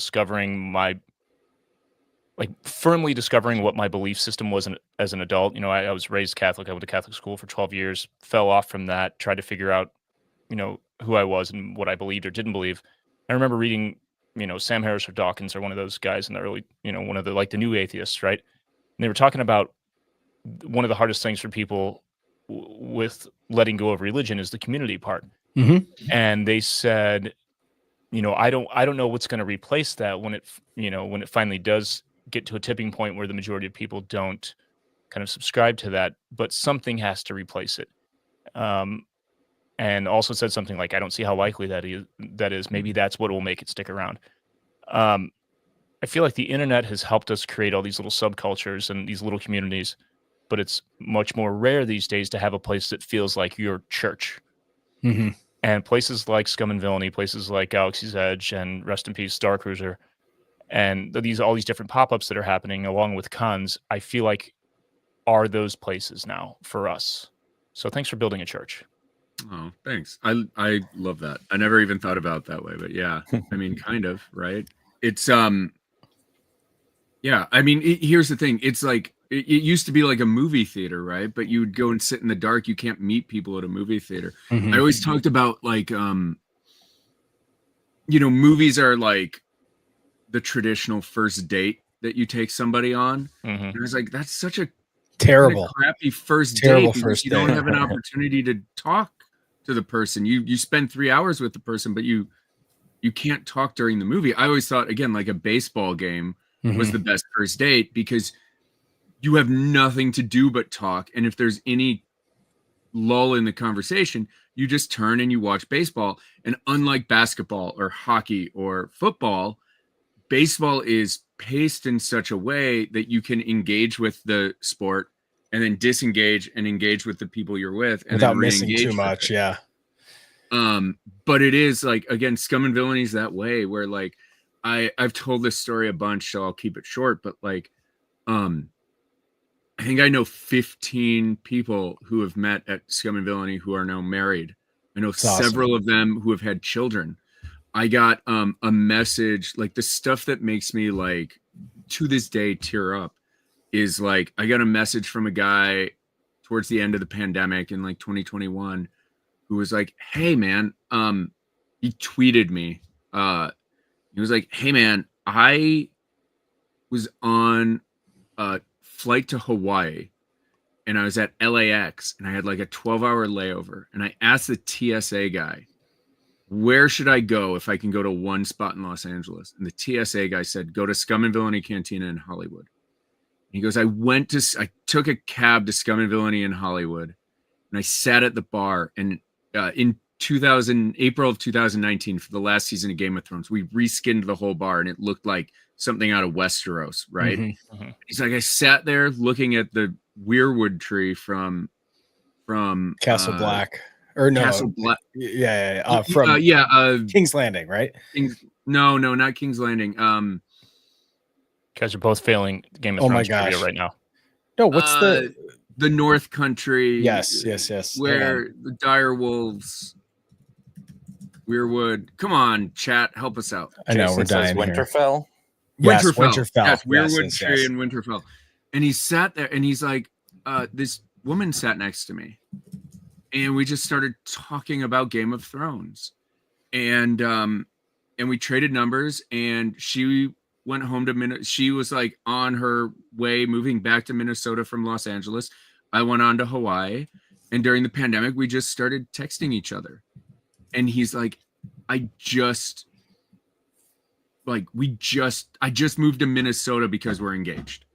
[SPEAKER 1] firmly discovering what my belief system was as an adult. I was raised Catholic. I went to Catholic school for 12 years, fell off from that, tried to figure out, who I was and what I believed or didn't believe. I remember reading, Sam Harris or Dawkins or one of those guys in the early, one of the like the new atheists, right? And they were talking about one of the hardest things for people with letting go of religion is the community part. And they said, I don't know what's going to replace that when it finally does get to a tipping point where the majority of people don't kind of subscribe to that, but something has to replace it. And also said something like, I don't see how likely that is. Maybe that's what will make it stick around. I feel like the internet has helped us create all these little subcultures and these little communities, but it's much more rare these days to have a place that feels like your church. And places like Scum and Villainy, places like Galaxy's Edge and Rest in Peace Star Cruiser, and all these different pop-ups that are happening along with cons, I feel like are those places now for us. So thanks for building a church.
[SPEAKER 4] Oh, thanks. I love that. I never even thought about it that way, but yeah, I mean, kind of, right? It's yeah, I mean, here's the thing. It's like it used to be like a movie theater, right? But you would go and sit in the dark. You can't meet people at a movie theater. I always talked about like movies are like the traditional first date that you take somebody on. And I was like, that's such a
[SPEAKER 3] terrible,
[SPEAKER 4] crappy first
[SPEAKER 3] terrible
[SPEAKER 4] date because
[SPEAKER 3] first
[SPEAKER 4] you don't
[SPEAKER 3] date.
[SPEAKER 4] have an opportunity to talk to the person. You spend 3 hours with the person, but you can't talk during the movie. I always thought, again, like a baseball game was the best first date because you have nothing to do but talk. And if there's any lull in the conversation, you just turn and you watch baseball. And unlike basketball or hockey or football, baseball is paced in such a way that you can engage with the sport and then disengage and engage with the people you're with and
[SPEAKER 3] without
[SPEAKER 4] then
[SPEAKER 3] missing too much. Yeah.
[SPEAKER 4] But it is like, again, Scum and Villainy is that way where like I've told this story a bunch, so I'll keep it short, but like I think I know 15 people who have met at Scum and Villainy who are now married. I know several of them who have had children. I got a message, like the stuff that makes me like to this day tear up is like I got a message from a guy towards the end of the pandemic in like 2021 who was like, hey man, he tweeted me. He was like, hey man, I was on a flight to Hawaii and I was at LAX and I had like a 12-hour layover and I asked the TSA guy, where should I go if I can go to one spot in Los Angeles? And the TSA guy said, go to Scum and Villainy Cantina in Hollywood. And he goes, I took a cab to Scum and Villainy in Hollywood and I sat at the bar and in April of 2019 for the last season of Game of Thrones, we reskinned the whole bar and it looked like something out of Westeros, right? He's like, I sat there looking at the weirwood tree from
[SPEAKER 3] Castle Black. Or no,
[SPEAKER 4] Castle Black.
[SPEAKER 3] From King's Landing, right?
[SPEAKER 4] No, not King's Landing.
[SPEAKER 1] You guys are both failing Game of Thrones trivia right now.
[SPEAKER 3] No, what's the
[SPEAKER 4] North Country?
[SPEAKER 3] Yes.
[SPEAKER 4] Where the dire wolves. Weirwood. Come on, chat, help us out.
[SPEAKER 3] I know
[SPEAKER 2] Jason
[SPEAKER 3] we're dying
[SPEAKER 2] says Winterfell.
[SPEAKER 3] Yes,
[SPEAKER 4] Winterfell. Yes, Weirwood
[SPEAKER 3] yes.
[SPEAKER 4] tree in Winterfell. And he sat there and he's like, this woman sat next to me. And we just started talking about Game of Thrones. And we traded numbers and she went home to Minnesota. She was like on her way moving back to Minnesota from Los Angeles. I went on to Hawaii. And during the pandemic, we just started texting each other. And he's like, I just moved to Minnesota because we're engaged.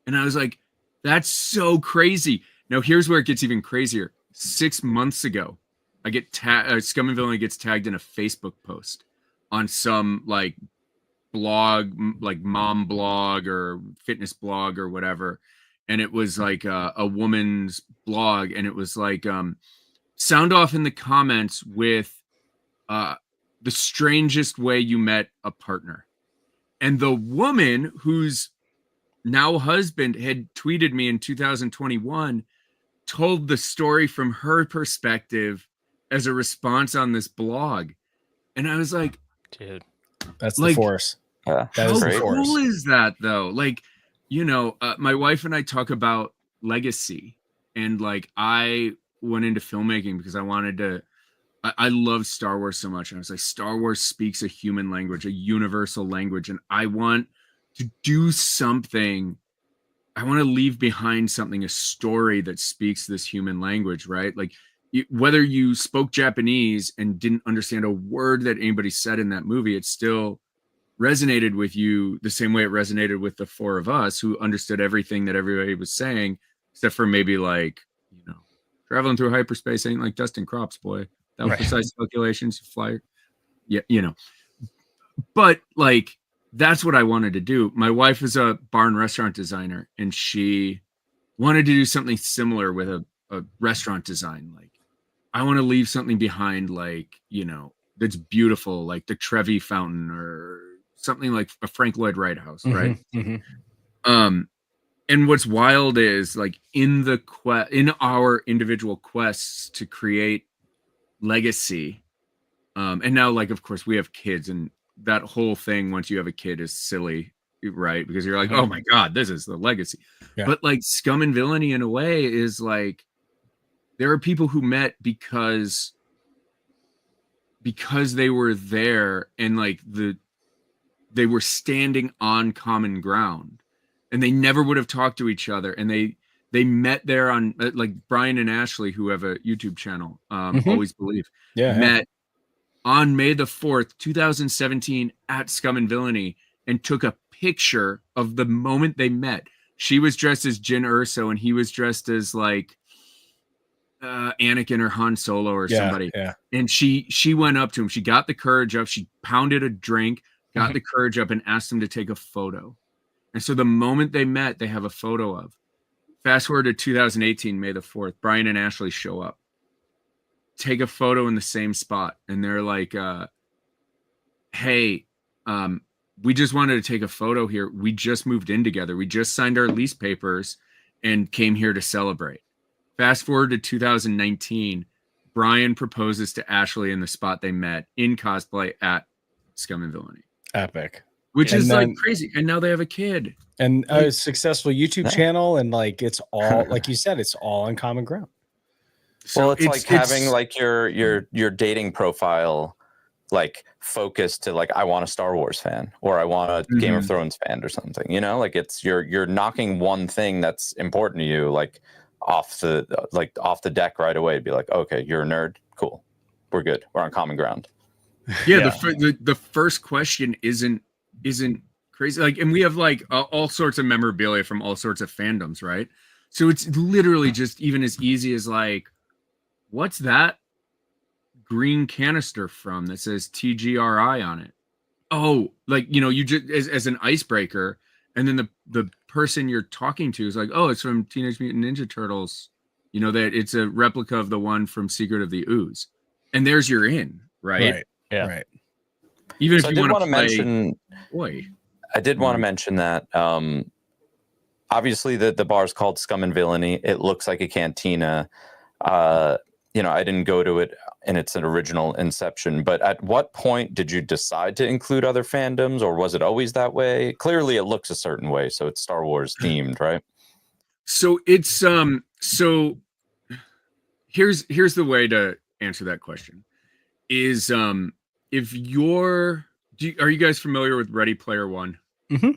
[SPEAKER 4] And I was like, that's so crazy. Now here's where it gets even crazier. 6 months ago, I get Scum and Villainy gets tagged in a Facebook post on some like blog, like mom blog or fitness blog or whatever. And it was like a woman's blog. And it was like, sound off in the comments with the strangest way you met a partner. And the woman whose now husband had tweeted me in 2021 told the story from her perspective as a response on this blog. And I was like,
[SPEAKER 1] dude,
[SPEAKER 3] that's
[SPEAKER 4] like,
[SPEAKER 3] the force.
[SPEAKER 2] Yeah,
[SPEAKER 3] that is the
[SPEAKER 4] how
[SPEAKER 3] force.
[SPEAKER 4] cool is that though? Like, my wife and I talk about legacy, and like I went into filmmaking because I wanted to I love Star Wars so much. And I was like, Star Wars speaks a human language, a universal language. And I want to do something. I want to leave behind something, a story that speaks this human language, right? Like whether you spoke Japanese and didn't understand a word that anybody said in that movie, it still resonated with you the same way it resonated with the four of us who understood everything that everybody was saying, except for maybe like, traveling through hyperspace ain't like dusting crops, boy. That was precise calculations, fly. Yeah, But like, that's what I wanted to do. My wife is a bar and restaurant designer, and she wanted to do something similar with a restaurant design. Like, I want to leave something behind, like, that's beautiful, like the Trevi Fountain or something like a Frank Lloyd Wright house, right? And what's wild is like in our individual quests to create legacy. And now, like, of course, we have kids, and that whole thing, once you have a kid, is silly, right? Because you're like, oh my God, this is the legacy. Yeah. But like Scum and Villainy, in a way, is like there are people who met because they were there, and like they were standing on common ground, and they never would have talked to each other, and they met there on, like, Brian and Ashley, who have a YouTube channel, Always Believe, met on May the 4th, 2017 at Scum and Villainy, and took a picture of the moment they met. She was dressed as Jyn Erso, and he was dressed as like Anakin or Han Solo or somebody. Yeah. And she went up to him. She got the courage up. She pounded a drink, got the courage up, and asked him to take a photo. And so the moment they met, they have a photo of. Fast forward to 2018, May the 4th, Brian and Ashley show up, take a photo in the same spot. And they're like, hey, we just wanted to take a photo here. We just moved in together. We just signed our lease papers and came here to celebrate. Fast forward to 2019, Brian proposes to Ashley in the spot they met in cosplay at Scum and Villainy.
[SPEAKER 3] Epic.
[SPEAKER 4] Which is like crazy. And now they have a kid.
[SPEAKER 3] And a successful YouTube channel. And like, it's all, like you said, it's all on common ground.
[SPEAKER 2] So well, it's like having like your dating profile, like focused to like, I want a Star Wars fan, or I want a Game of Thrones fan or something, like it's you're knocking one thing that's important to you, like off the deck right away. Be like, okay, you're a nerd. Cool. We're good. We're on common ground.
[SPEAKER 4] Yeah. The first question isn't crazy. Like, and we have like all sorts of memorabilia from all sorts of fandoms, right? So it's literally just even as easy as like, what's that green canister from that says TGRI on it? Oh, like, you just as an icebreaker, and then the person you're talking to is like, oh, it's from Teenage Mutant Ninja Turtles, that it's a replica of the one from Secret of the Ooze, and there's your in, right?
[SPEAKER 3] Right.
[SPEAKER 4] Even
[SPEAKER 2] so
[SPEAKER 4] if you want to
[SPEAKER 2] mention, I did want to mention that obviously the bar is called Scum and Villainy. It looks like a cantina. I didn't go to it in its original inception, but at what point did you decide to include other fandoms, or was it always that way? Clearly it looks a certain way, so it's Star Wars themed, right?
[SPEAKER 4] So it's so here's the way to answer that question is if are you guys familiar with Ready Player One? The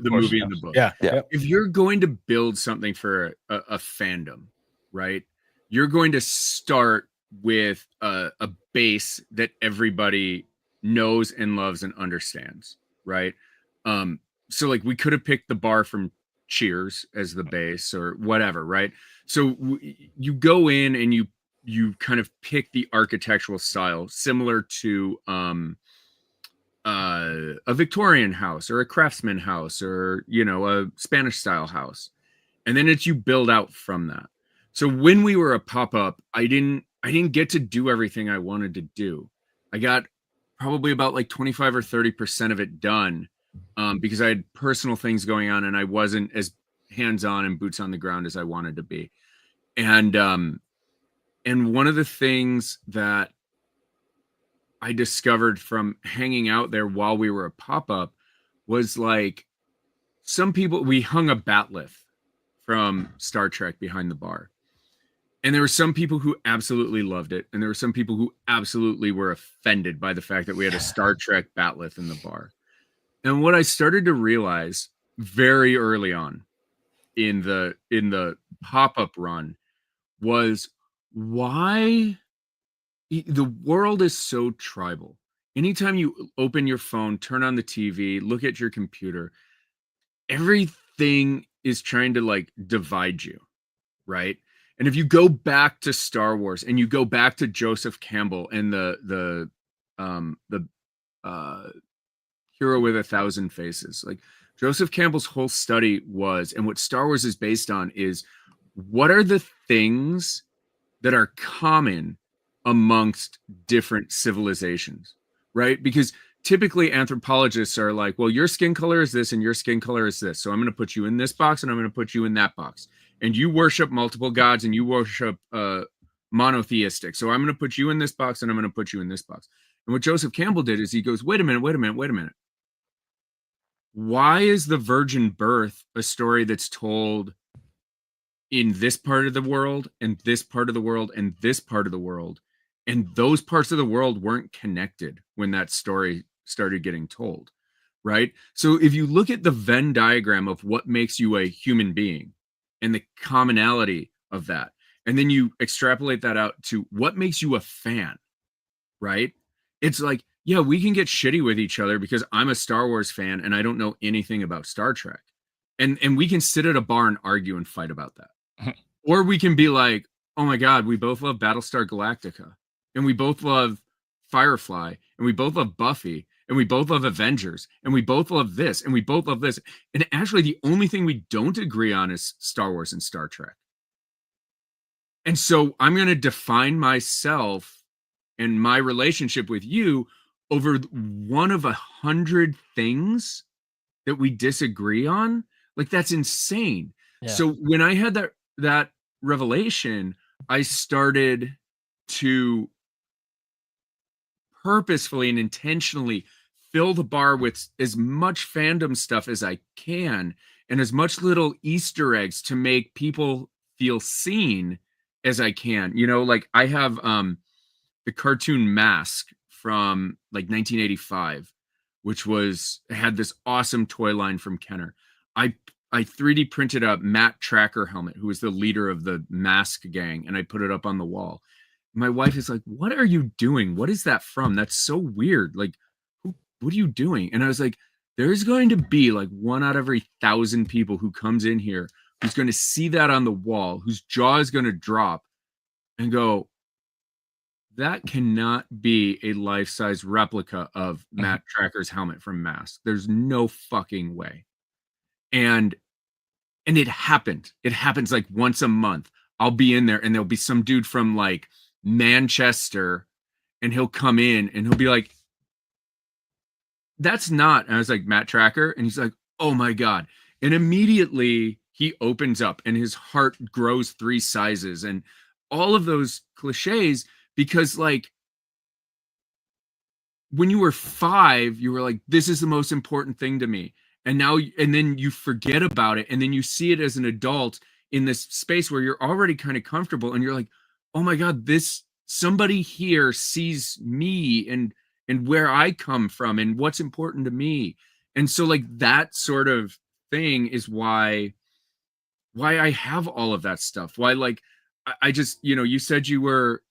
[SPEAKER 4] movie and the book.
[SPEAKER 3] Yeah.
[SPEAKER 4] If you're going to build something for a fandom, right, you're going to start with a base that everybody knows and loves and understands, right? So like we could have picked the bar from Cheers as the base or whatever, right? So you go in and you kind of pick the architectural style similar to a Victorian house or a craftsman house or a Spanish style house, and then you build out from that. So when we were a pop-up, I didn't get to do everything I wanted to do. I got probably about like 25 or 30% of it done because I had personal things going on and I wasn't as hands-on and boots on the ground as I wanted to be. And one of the things that I discovered from hanging out there while we were a pop-up was like some people, we hung a batleth from Star Trek behind the bar. And there were some people who absolutely loved it, and there were some people who absolutely were offended by the fact that we had a Star Trek batleth in the bar. And what I started to realize very early on in the pop-up run was why the world is so tribal. Anytime you open your phone, turn on the TV, look at your computer, everything is trying to like divide you, right? And if you go back to Star Wars and you go back to Joseph Campbell and the Hero with a Thousand Faces, like Joseph Campbell's whole study was, and what Star Wars is based on is, what are the things that are common amongst different civilizations, right? Because typically anthropologists are like, well, your skin color is this and your skin color is this, so I'm going to put you in this box and I'm going to put you in that box, and you worship multiple gods and you worship monotheistic, so I'm going to put you in this box and I'm going to put you in this box. And what Joseph Campbell did is he goes, wait a minute, why is the virgin birth a story that's told in this part of the world and this part of the world and this part of the world, and those parts of the world weren't connected when that story started getting told, right? So if you look at the Venn diagram of what makes you a human being and the commonality of that, and then you extrapolate that out to what makes you a fan, right? It's like, yeah, we can get shitty with each other because I'm a Star Wars fan and I don't know anything about Star Trek. And we can sit at a bar and argue and fight about that. Or we can be like, oh my God, we both love Battlestar Galactica, and we both love Firefly, and we both love Buffy, and we both love Avengers, and we both love this, and we both love this. And actually, the only thing we don't agree on is Star Wars and Star Trek. And so I'm going to define myself and my relationship with you over one of 100 things that we disagree on. Like, that's insane. Yeah. So when I had that revelation, I started to purposefully and intentionally fill the bar with as much fandom stuff as I can and as much little Easter eggs to make people feel seen as I can. You know, like I have the cartoon Mask from like 1985, which had this awesome toy line from Kenner. I 3D printed a Matt Tracker helmet, who was the leader of the Mask gang, and I put it up on the wall. My wife is like, what are you doing? What is that from? That's so weird. Like, what are you doing? And I was like, there's going to be like 1 out of every 1,000 people who comes in here who's going to see that on the wall, whose jaw is going to drop and go, that cannot be a life-size replica of Matt Tracker's helmet from Mask. There's no fucking way. And it happened. It happens like once a month. I'll be in there and there'll be some dude from like Manchester, and he'll come in and he'll be like, that's not. And I was like, Matt Tracker. And he's like, oh my God. And immediately he opens up and his heart grows 3 sizes and all of those cliches, because like when you were 5, you were like, this is the most important thing to me. And then you forget about it. And then you see it as an adult in this space where you're already kind of comfortable. And you're like, oh my God, somebody here sees me and where I come from and what's important to me. And so like that sort of thing is why I have all of that stuff. Why, like, I just, you said you were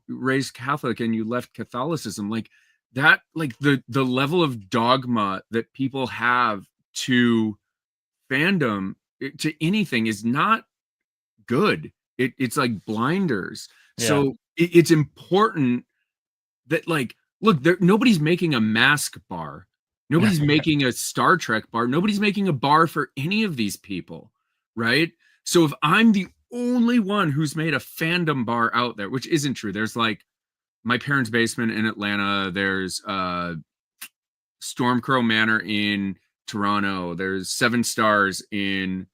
[SPEAKER 4] raised Catholic and you left Catholicism. Like that, like the level of dogma that people have to fandom, to anything, is not good. It's like blinders. Yeah. So it's important that, like, look, nobody's making a Mask bar. Nobody's making a Star Trek bar. Nobody's making a bar for any of these people, right? So if I'm the only one who's made a fandom bar out there, which isn't true. There's like my parents' basement in Atlanta. There's Stormcrow Manor in Toronto. There's 7 Stars in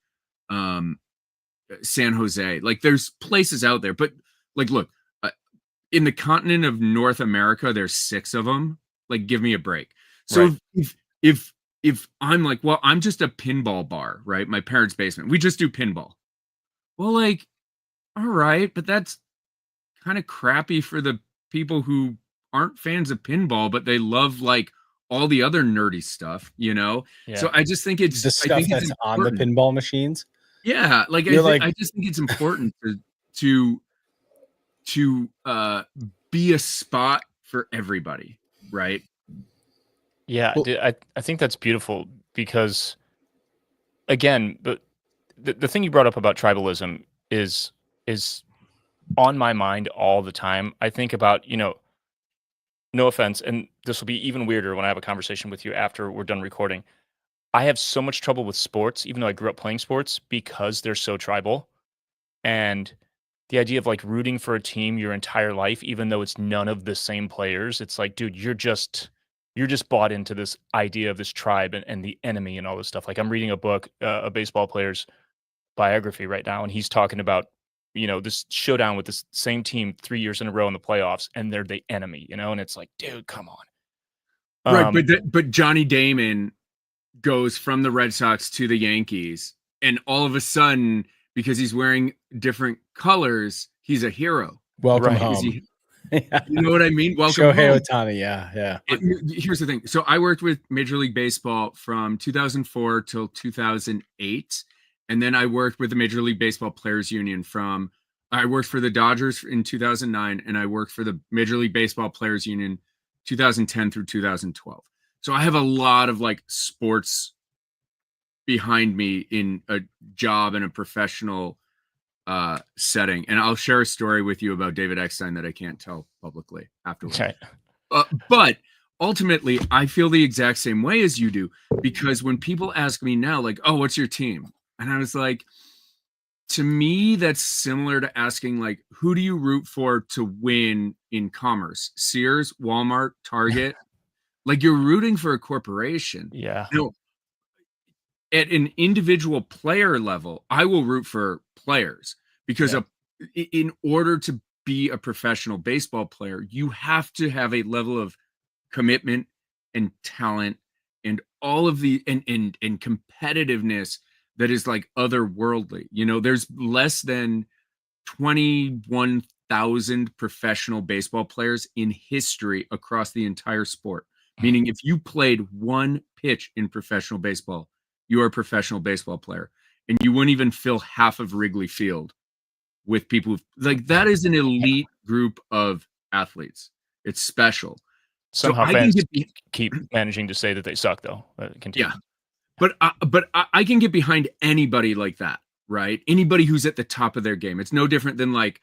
[SPEAKER 4] San Jose. Like there's places out there, but like, look, in the continent of North America, there's 6 of them. Like, give me a break. So right. if I'm like, well, I'm just a pinball bar, right? My parents' basement, we just do pinball. Well, like, all right, but that's kind of crappy for the people who aren't fans of pinball, but they love like all the other nerdy stuff, you know?
[SPEAKER 1] Yeah.
[SPEAKER 4] So I just think it's
[SPEAKER 3] the stuff that's on the pinball machines.
[SPEAKER 4] Yeah, like I just think it's important to be a spot for everybody, right?
[SPEAKER 1] Yeah,
[SPEAKER 3] Well-
[SPEAKER 1] I think that's beautiful because, again, the thing you brought up about tribalism is on my mind all the time. I think about, no offense, and this will be even weirder when I have a conversation with you after we're done recording. I have so much trouble with sports, even though I grew up playing sports, because they're so tribal. And the idea of like rooting for a team your entire life, even though it's none of the same players, it's like, dude, you're just bought into this idea of this tribe and the enemy and all this stuff. Like I'm reading a book, a baseball player's biography right now, and he's talking about, this showdown with this same team 3 years in a row in the playoffs, and they're the enemy, and it's like, dude, come on.
[SPEAKER 4] Right, but Johnny Damon goes from the Red Sox to the Yankees, and all of a sudden, because he's wearing different colors, he's a hero.
[SPEAKER 3] Welcome
[SPEAKER 1] Right.
[SPEAKER 3] home.
[SPEAKER 4] You know what I mean? Welcome
[SPEAKER 3] Shohei
[SPEAKER 4] home.
[SPEAKER 3] Ohtani, yeah.
[SPEAKER 4] Here's the thing. So I worked with Major League Baseball from 2004 till 2008. And then I worked with the Major League Baseball Players Union I worked for the Dodgers in 2009, and I worked for the Major League Baseball Players Union 2010 through 2012. So I have a lot of like sports behind me in a job and a professional setting. And I'll share a story with you about David Eckstein that I can't tell publicly afterwards.
[SPEAKER 1] Okay.
[SPEAKER 4] But ultimately, I feel the exact same way as you do, because when people ask me now, like, oh, what's your team? And I was like, to me, that's similar to asking, like, who do you root for to win in commerce? Sears, Walmart, Target? Like, you're rooting for a corporation.
[SPEAKER 1] Yeah.
[SPEAKER 4] No, at an individual player level, I will root for players because in order to be a professional baseball player, you have to have a level of commitment and talent and all of the and competitiveness that is like otherworldly. There's less than 21,000 professional baseball players in history across the entire sport. Meaning if you played one pitch in professional baseball, you are a professional baseball player, and you wouldn't even fill half of Wrigley Field with people like that. Is an elite group of athletes. It's special.
[SPEAKER 1] Somehow fans keep managing to say that they suck, though. Continue.
[SPEAKER 4] Yeah, but I can get behind anybody like that, right? Anybody who's at the top of their game. It's no different than like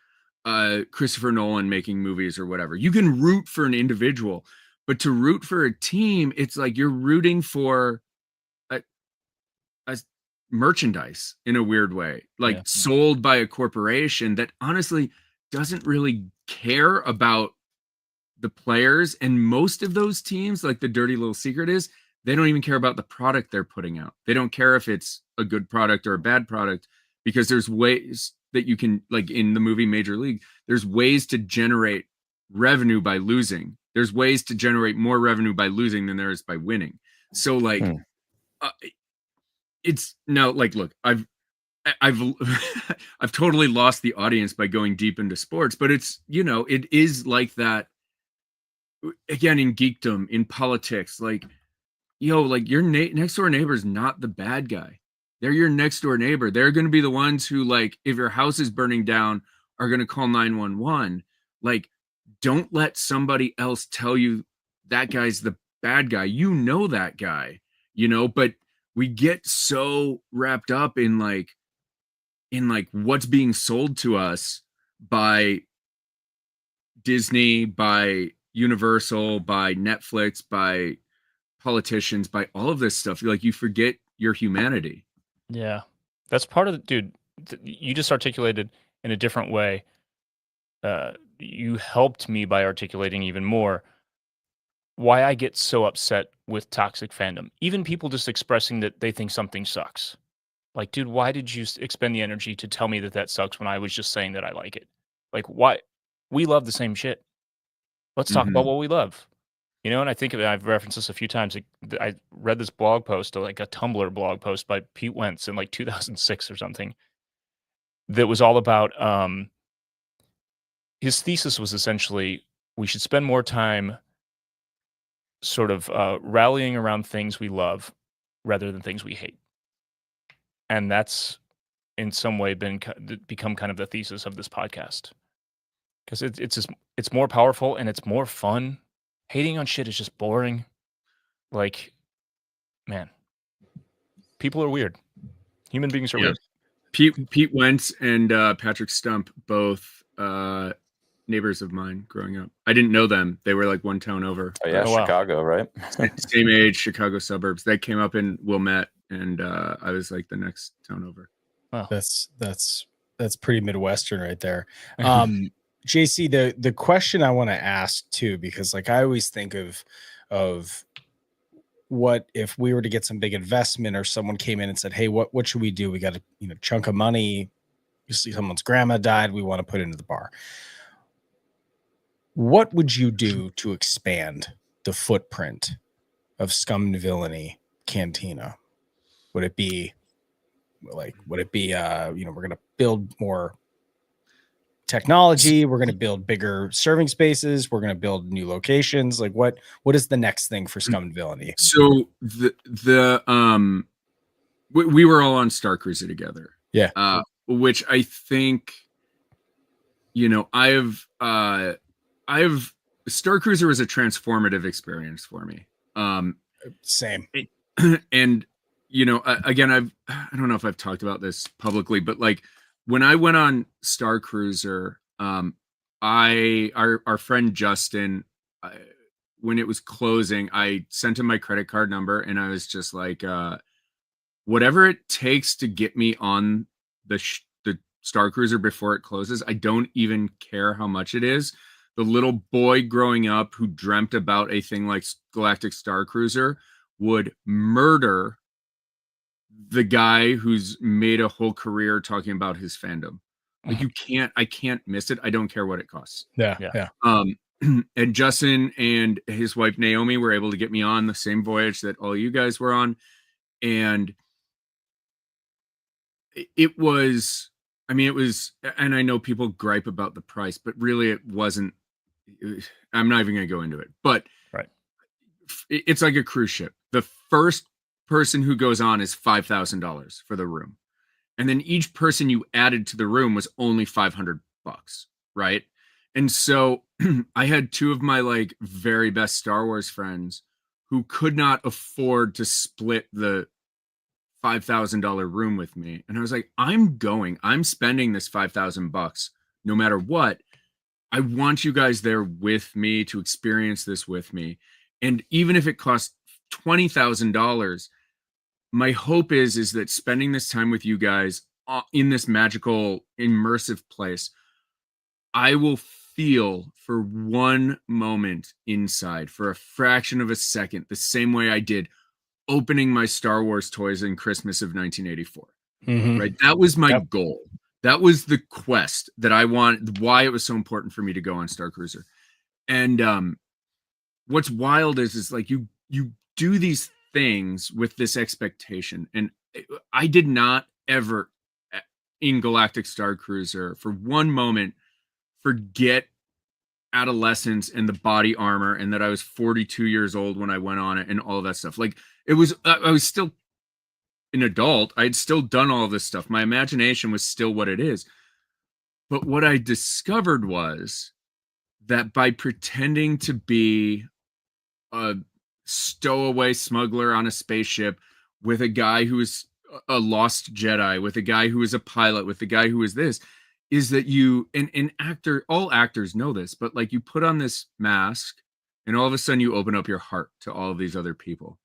[SPEAKER 4] Christopher Nolan making movies or whatever. You can root for an individual, but to root for a team, it's like you're rooting for a merchandise in a weird way, like sold by a corporation that honestly doesn't really care about the players. And most of those teams, like the dirty little secret is, they don't even care about the product they're putting out. They don't care if it's a good product or a bad product, because there's ways that you can, like in the movie Major League, there's ways to generate revenue by losing. There's ways to generate more revenue by losing than there is by winning. So like, it's now like, look, I've I've totally lost the audience by going deep into sports, but it's, it is like that again in geekdom, in politics, like, like your next door neighbor is not the bad guy. They're your next door neighbor. They're going to be the ones who, like, if your house is burning down, are going to call 911. Like, don't let somebody else tell you that guy's the bad guy. That guy, but we get so wrapped up in like what's being sold to us by Disney, by Universal, by Netflix, by politicians, by all of this stuff. Like, you forget your humanity.
[SPEAKER 1] Yeah. That's part of the, dude, you just articulated in a different way. You helped me by articulating even more why I get so upset with toxic fandom. Even people just expressing that they think something sucks. Like, dude, why did you expend the energy to tell me that that sucks when I was just saying that I like it? Like, why? We love the same shit. Let's talk about what we love. And I think of it, I've referenced this a few times. I read this blog post, like a Tumblr blog post by Pete Wentz in like 2006 or something. that was all about his thesis was essentially we should spend more time sort of rallying around things we love rather than things we hate. And that's in some way become kind of the thesis of this podcast. Because it's more powerful and it's more fun. Hating on shit is just boring. Like, man, people are weird. Human beings are weird.
[SPEAKER 4] Pete Wentz and Patrick Stump, both neighbors of mine growing up. I didn't know them. They were like one town over.
[SPEAKER 2] Oh yeah, Chicago, right?
[SPEAKER 4] Same age, Chicago suburbs. They came up in Wilmette, and I was like the next town over.
[SPEAKER 1] Wow.
[SPEAKER 3] That's pretty Midwestern right there. JC, the question I want to ask too, because like I always think of what if we were to get some big investment or someone came in and said, hey, what should we do? We got a chunk of money. You see someone's grandma died. We want to put into the bar. What would you do to expand the footprint of Scum and Villainy Cantina? Would it be we're going to build more technology, we're going to build bigger serving spaces, we're going to build new locations? Like what is the next thing for Scum and Villainy?
[SPEAKER 4] So we were all on Star Cruiser together, which I think I've Star Cruiser was a transformative experience for me.
[SPEAKER 3] Same.
[SPEAKER 4] And again, I don't know if I've talked about this publicly, but like when I went on Star Cruiser, our friend Justin, when it was closing, I sent him my credit card number, and I was just like, whatever it takes to get me on the Star Cruiser before it closes, I don't even care how much it is. The little boy growing up who dreamt about a thing like Galactic Star Cruiser would murder the guy who's made a whole career talking about his fandom. Like I can't miss it. I don't care what it costs.
[SPEAKER 3] Yeah.
[SPEAKER 4] And Justin and his wife Naomi were able to get me on the same voyage that all you guys were on. And it was, and I know people gripe about the price, but really it wasn't. I'm not even going to go into it, but it's like a cruise ship. The first person who goes on is $5,000 for the room. And then each person you added to the room was only $500, right? And so I had two of my like very best Star Wars friends who could not afford to split the $5,000 room with me. And I was like, I'm spending this $5,000 no matter what. I want you guys there with me to experience this with me. And even if it costs $20,000, my hope is that spending this time with you guys in this magical, immersive place, I will feel for one moment inside, for a fraction of a second, the same way I did opening my Star Wars toys in Christmas of 1984. Right? That was my goal. That was the quest that I wanted, why it was so important for me to go on Star Cruiser. And what's wild is like you do these things with this expectation. And I did not ever in Galactic Star Cruiser for one moment forget adolescence and the body armor and that I was 42 years old when I went on it and all of that stuff. Like I was still an adult. I had still done all of this stuff. My imagination was still what it is. But what I discovered was that by pretending to be a stowaway smuggler on a spaceship with a guy who is a lost Jedi, with a guy who is a pilot, with the guy who is this, is that you, all actors know this, but like you put on this mask and all of a sudden you open up your heart to all of these other people.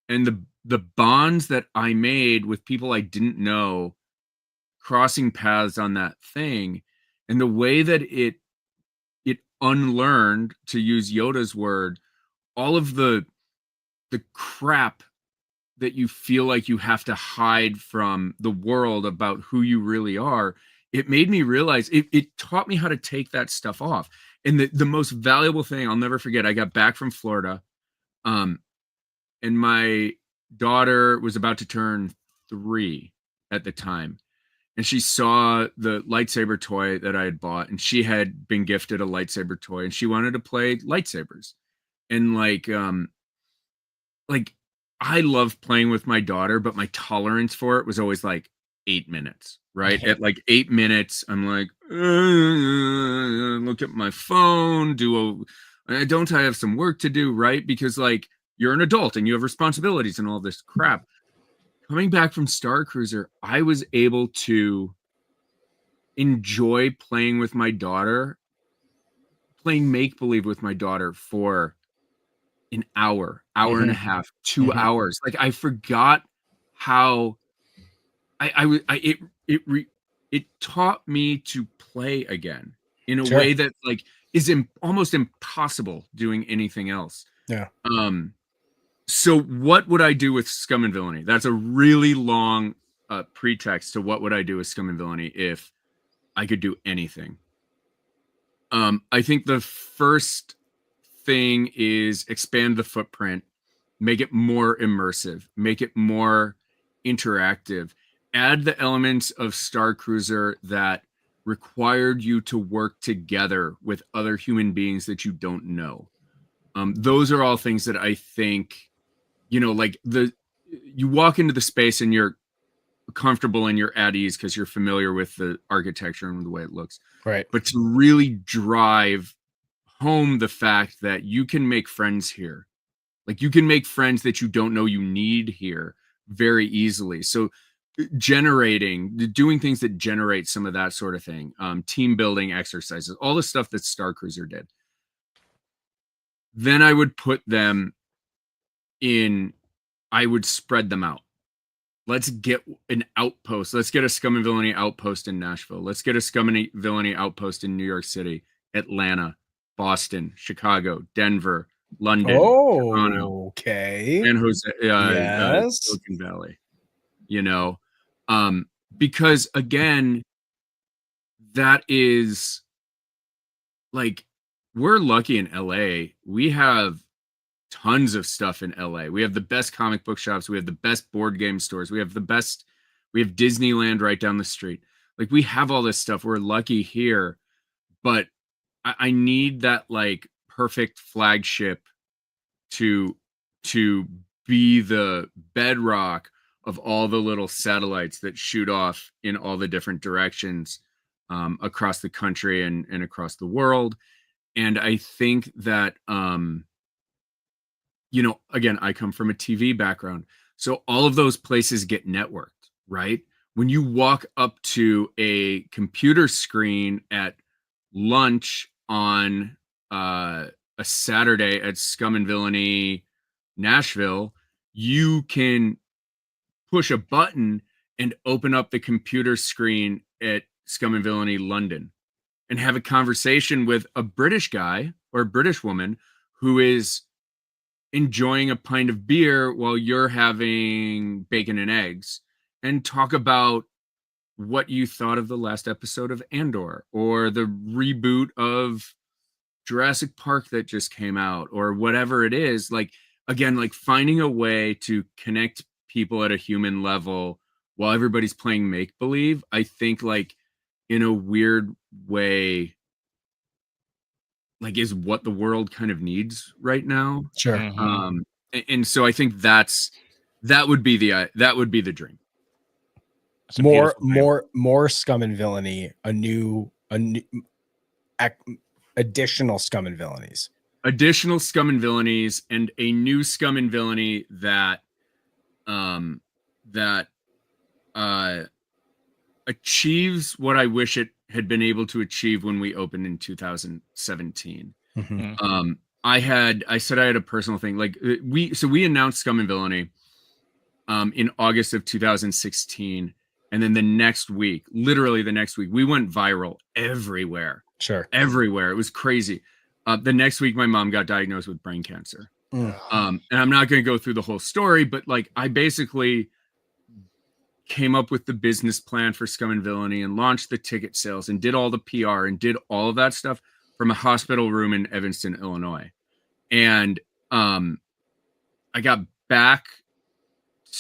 [SPEAKER 4] And the bonds that I made with people I didn't know crossing paths on that thing, and the way that it unlearned, to use Yoda's word, all of the crap that you feel like you have to hide from the world about who you really are. It made me realize, it taught me how to take that stuff off. And the most valuable thing, I'll never forget, I got back from Florida, and my daughter was about to turn 3 at the time. and she saw the lightsaber toy that I had bought, and she had been gifted a lightsaber toy, and she wanted to play lightsabers. And like I love playing with my daughter, but my tolerance for it was always like 8 minutes, right? At like 8 minutes, I'm like, look at my phone, don't I have some work to do, right? Because like you're an adult and you have responsibilities and all this crap. Coming back from Star Cruiser, I was able to enjoy playing with my daughter, playing make-believe with my daughter for an hour and a half, 2 hours. Like I forgot how it taught me to play again in a way that like is almost impossible doing anything else.
[SPEAKER 3] Yeah.
[SPEAKER 4] So what would I do with Scum and Villainy? That's a really long pretext to what would I do with Scum and Villainy if I could do anything. I think the first thing is expand the footprint, make it more immersive, make it more interactive, add the elements of Star Cruiser that required you to work together with other human beings that you don't know. Those are all things that I think, like you walk into the space and you're comfortable and you're at ease because you're familiar with the architecture and the way it looks.
[SPEAKER 3] Right.
[SPEAKER 4] But to really drive home the fact that you can make friends here, like you can make friends that you don't know you need here very easily. So doing things that generate some of that sort of thing, team building exercises, all the stuff that Star Cruiser did. Then I would put them in, I would spread them out. Let's get an outpost. Let's get a Scum and Villainy outpost in Nashville. Let's get a Scum and Villainy outpost in New York City, Atlanta, Boston, Chicago, Denver, London, Toronto, San Jose, Silicon Valley. Because again, that is like, we're lucky in LA. We have tons of stuff in LA. We have the best comic book shops. We have the best board game stores. We have Disneyland right down the street. Like we have all this stuff. We're lucky here, but I need that like perfect flagship to be the bedrock of all the little satellites that shoot off in all the different directions across the country and across the world. And I think that, again, I come from a TV background. So all of those places get networked, right? When you walk up to a computer screen at lunch on a Saturday at Scum and Villainy Nashville, you can push a button and open up the computer screen at Scum and Villainy London and have a conversation with a British guy or a British woman who is enjoying a pint of beer while you're having bacon and eggs, and talk about what you thought of the last episode of Andor or the reboot of Jurassic Park that just came out or whatever it is. Like, again, like finding a way to connect people at a human level while everybody's playing make-believe, I think like in a weird way, like is what the world kind of needs right now.
[SPEAKER 3] Sure.
[SPEAKER 4] And so I think that would be the dream.
[SPEAKER 3] More Scum and Villainy, a new additional Scum and Villainies.
[SPEAKER 4] Additional Scum and Villainies and a new Scum and Villainy that achieves what I wish it had been able to achieve when we opened in 2017. I said I had a personal thing. Like we announced Scum and Villainy in August of 2016. And then literally the next week, we went viral everywhere.
[SPEAKER 3] Sure.
[SPEAKER 4] Everywhere. It was crazy. The next week, my mom got diagnosed with brain cancer. And I'm not going to go through the whole story, but like I basically came up with the business plan for Scum and Villainy and launched the ticket sales and did all the PR and did all of that stuff from a hospital room in Evanston, Illinois. And I got back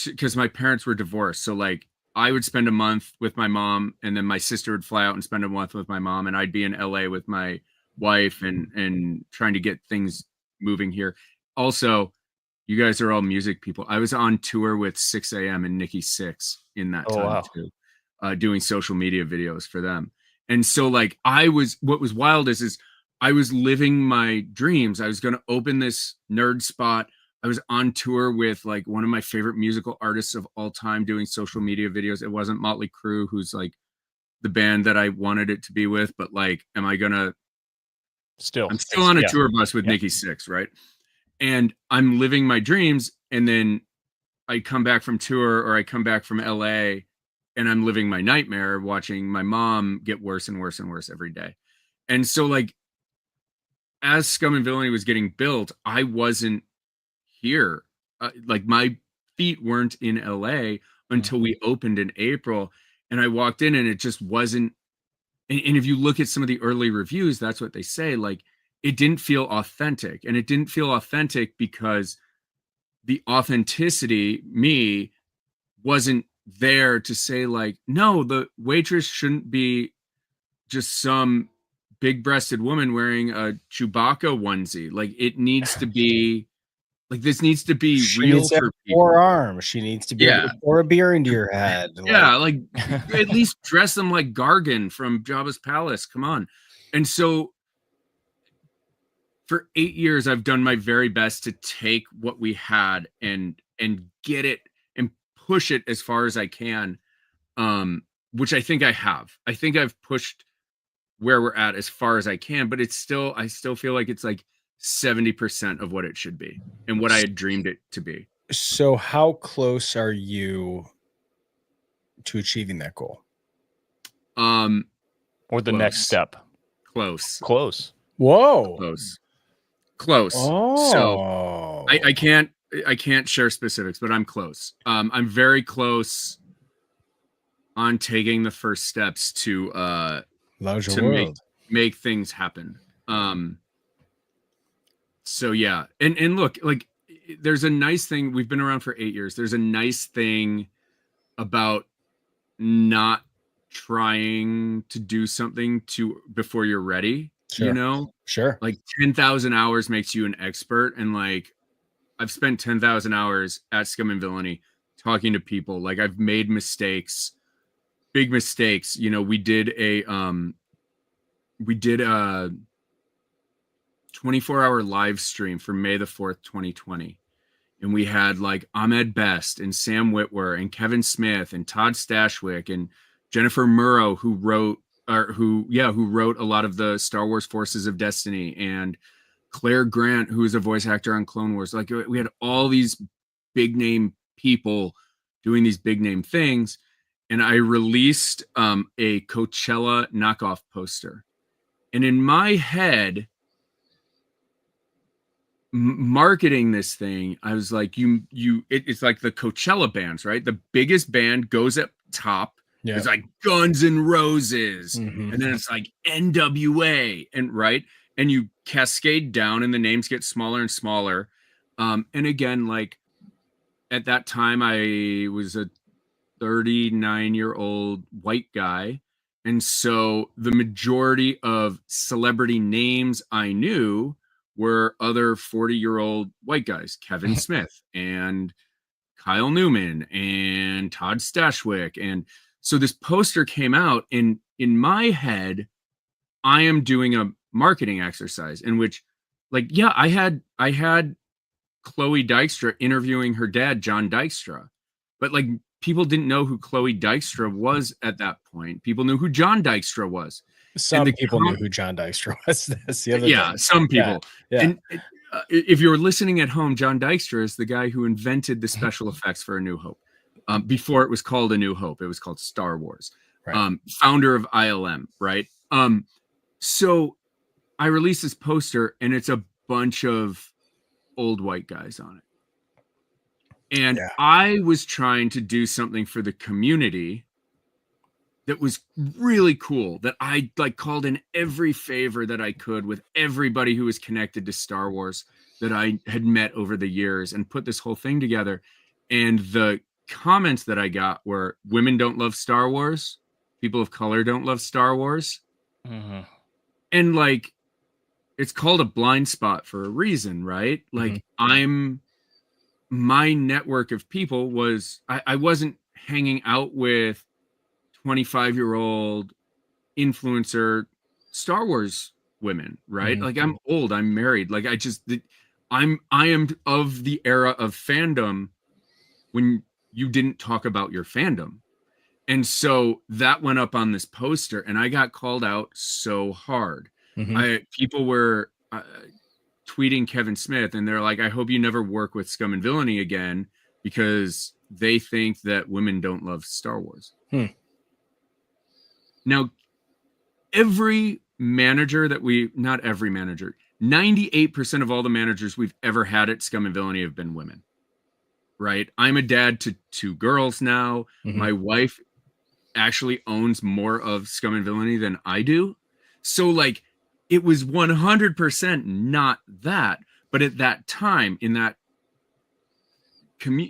[SPEAKER 4] because my parents were divorced. So like I would spend a month with my mom, and then my sister would fly out and spend a month with my mom, and I'd be in LA with my wife and trying to get things moving here. Also, you guys are all music people. I was on tour with 6 a.m. and Nikki Sixx in that time too, doing social media videos for them. And so like what was wild is I was living my dreams. I was going to open this nerd spot. I was on tour with like one of my favorite musical artists of all time doing social media videos. It wasn't Motley Crue, who's like the band that I wanted it to be with, but like, I'm still on a tour bus with Nikki Sixx, right? And I'm living my dreams, and then I come back from tour or I come back from LA and I'm living my nightmare watching my mom get worse and worse and worse every day. And so like as Scum and Villainy was getting built, I wasn't here. Like my feet weren't in LA until we opened in April, and I walked in and it just wasn't. And if you look at some of the early reviews, that's what they say. Like it didn't feel authentic, and it didn't feel authentic because the authenticity, me, wasn't there to say like, no, the waitress shouldn't be just some big-breasted woman wearing a Chewbacca onesie. Like it needs to be like, this needs to be real for people.
[SPEAKER 3] 4 arms. She needs to be able to pour a beer into your head.
[SPEAKER 4] Yeah, like at least dress them like Gargan from Jabba's palace. Come on. And so for 8 years, I've done my very best to take what we had and get it and push it as far as I can, which I think I have. I think I've pushed where we're at as far as I can, but I still feel like it's like 70% of what it should be and what I had dreamed it to be.
[SPEAKER 3] So how close are you to achieving that goal?
[SPEAKER 1] Or the next step?
[SPEAKER 4] Close.
[SPEAKER 3] Whoa.
[SPEAKER 4] Close.
[SPEAKER 3] Oh.
[SPEAKER 4] So I can't share specifics, but I'm close. I'm very close on taking the first steps to make things happen. So yeah. And look, like there's a nice thing. We've been around for 8 years. There's a nice thing about not trying to do something before you're ready.
[SPEAKER 3] Sure.
[SPEAKER 4] You know?
[SPEAKER 3] Sure.
[SPEAKER 4] Like 10,000 hours makes you an expert. And like, I've spent 10,000 hours at Scum and Villainy talking to people. Like I've made mistakes, big mistakes. You know, we did a 24-hour live stream for May the 4th, 2020. And we had like Ahmed Best and Sam Witwer and Kevin Smith and Todd Stashwick and Jennifer Murrow, who wrote a lot of the Star Wars Forces of Destiny, and Claire Grant, who is a voice actor on Clone Wars. Like we had all these big name people doing these big name things. And I released a Coachella knockoff poster. And in my head, marketing this thing, I was like, it's like the Coachella bands, right? The biggest band goes up top. Yeah. It's like Guns N' Roses, and then it's like NWA, and you cascade down, and the names get smaller and smaller. And again, like at that time, I was a 39-year-old white guy, and so the majority of celebrity names I knew were other 40-year-old white guys, Kevin Smith and Kyle Newman and Todd Stashwick. And so this poster came out, and in my head, I am doing a marketing exercise in which, like, yeah, I had Chloe Dykstra interviewing her dad, John Dykstra, but like people didn't know who Chloe Dykstra was at that point. People knew who John Dykstra was.
[SPEAKER 3] Some people knew who John Dykstra was. That's the other thing.
[SPEAKER 4] Some people.
[SPEAKER 3] Yeah.
[SPEAKER 4] And if you're listening at home, John Dykstra is the guy who invented the special effects for A New Hope. Before it was called A New Hope, it was called Star Wars. Right. Founder of ILM, right? So I released this poster, and it's a bunch of old white guys on it. And I was trying to do something for the community that was really cool, that I like called in every favor that I could with everybody who was connected to Star Wars that I had met over the years, and put this whole thing together. And the comments that I got were women don't love Star Wars, people of color don't love Star Wars.
[SPEAKER 1] Mm-hmm.
[SPEAKER 4] And like, it's called a blind spot for a reason, right? Like my network of people was, I wasn't hanging out with 25-year-old influencer Star Wars women, right? Like, I'm old, I'm married. Like, I am of the era of fandom when you didn't talk about your fandom. And so that went up on this poster and I got called out so hard. People were tweeting Kevin Smith and they're like, I hope you never work with Scum and Villainy again because they think that women don't love Star Wars. Now, every manager that not every manager, 98% of all the managers we've ever had at Scum and Villainy have been women, right? I'm a dad to 2 girls now. My wife actually owns more of Scum and Villainy than I do. So like, it was 100% not that, but at that time in that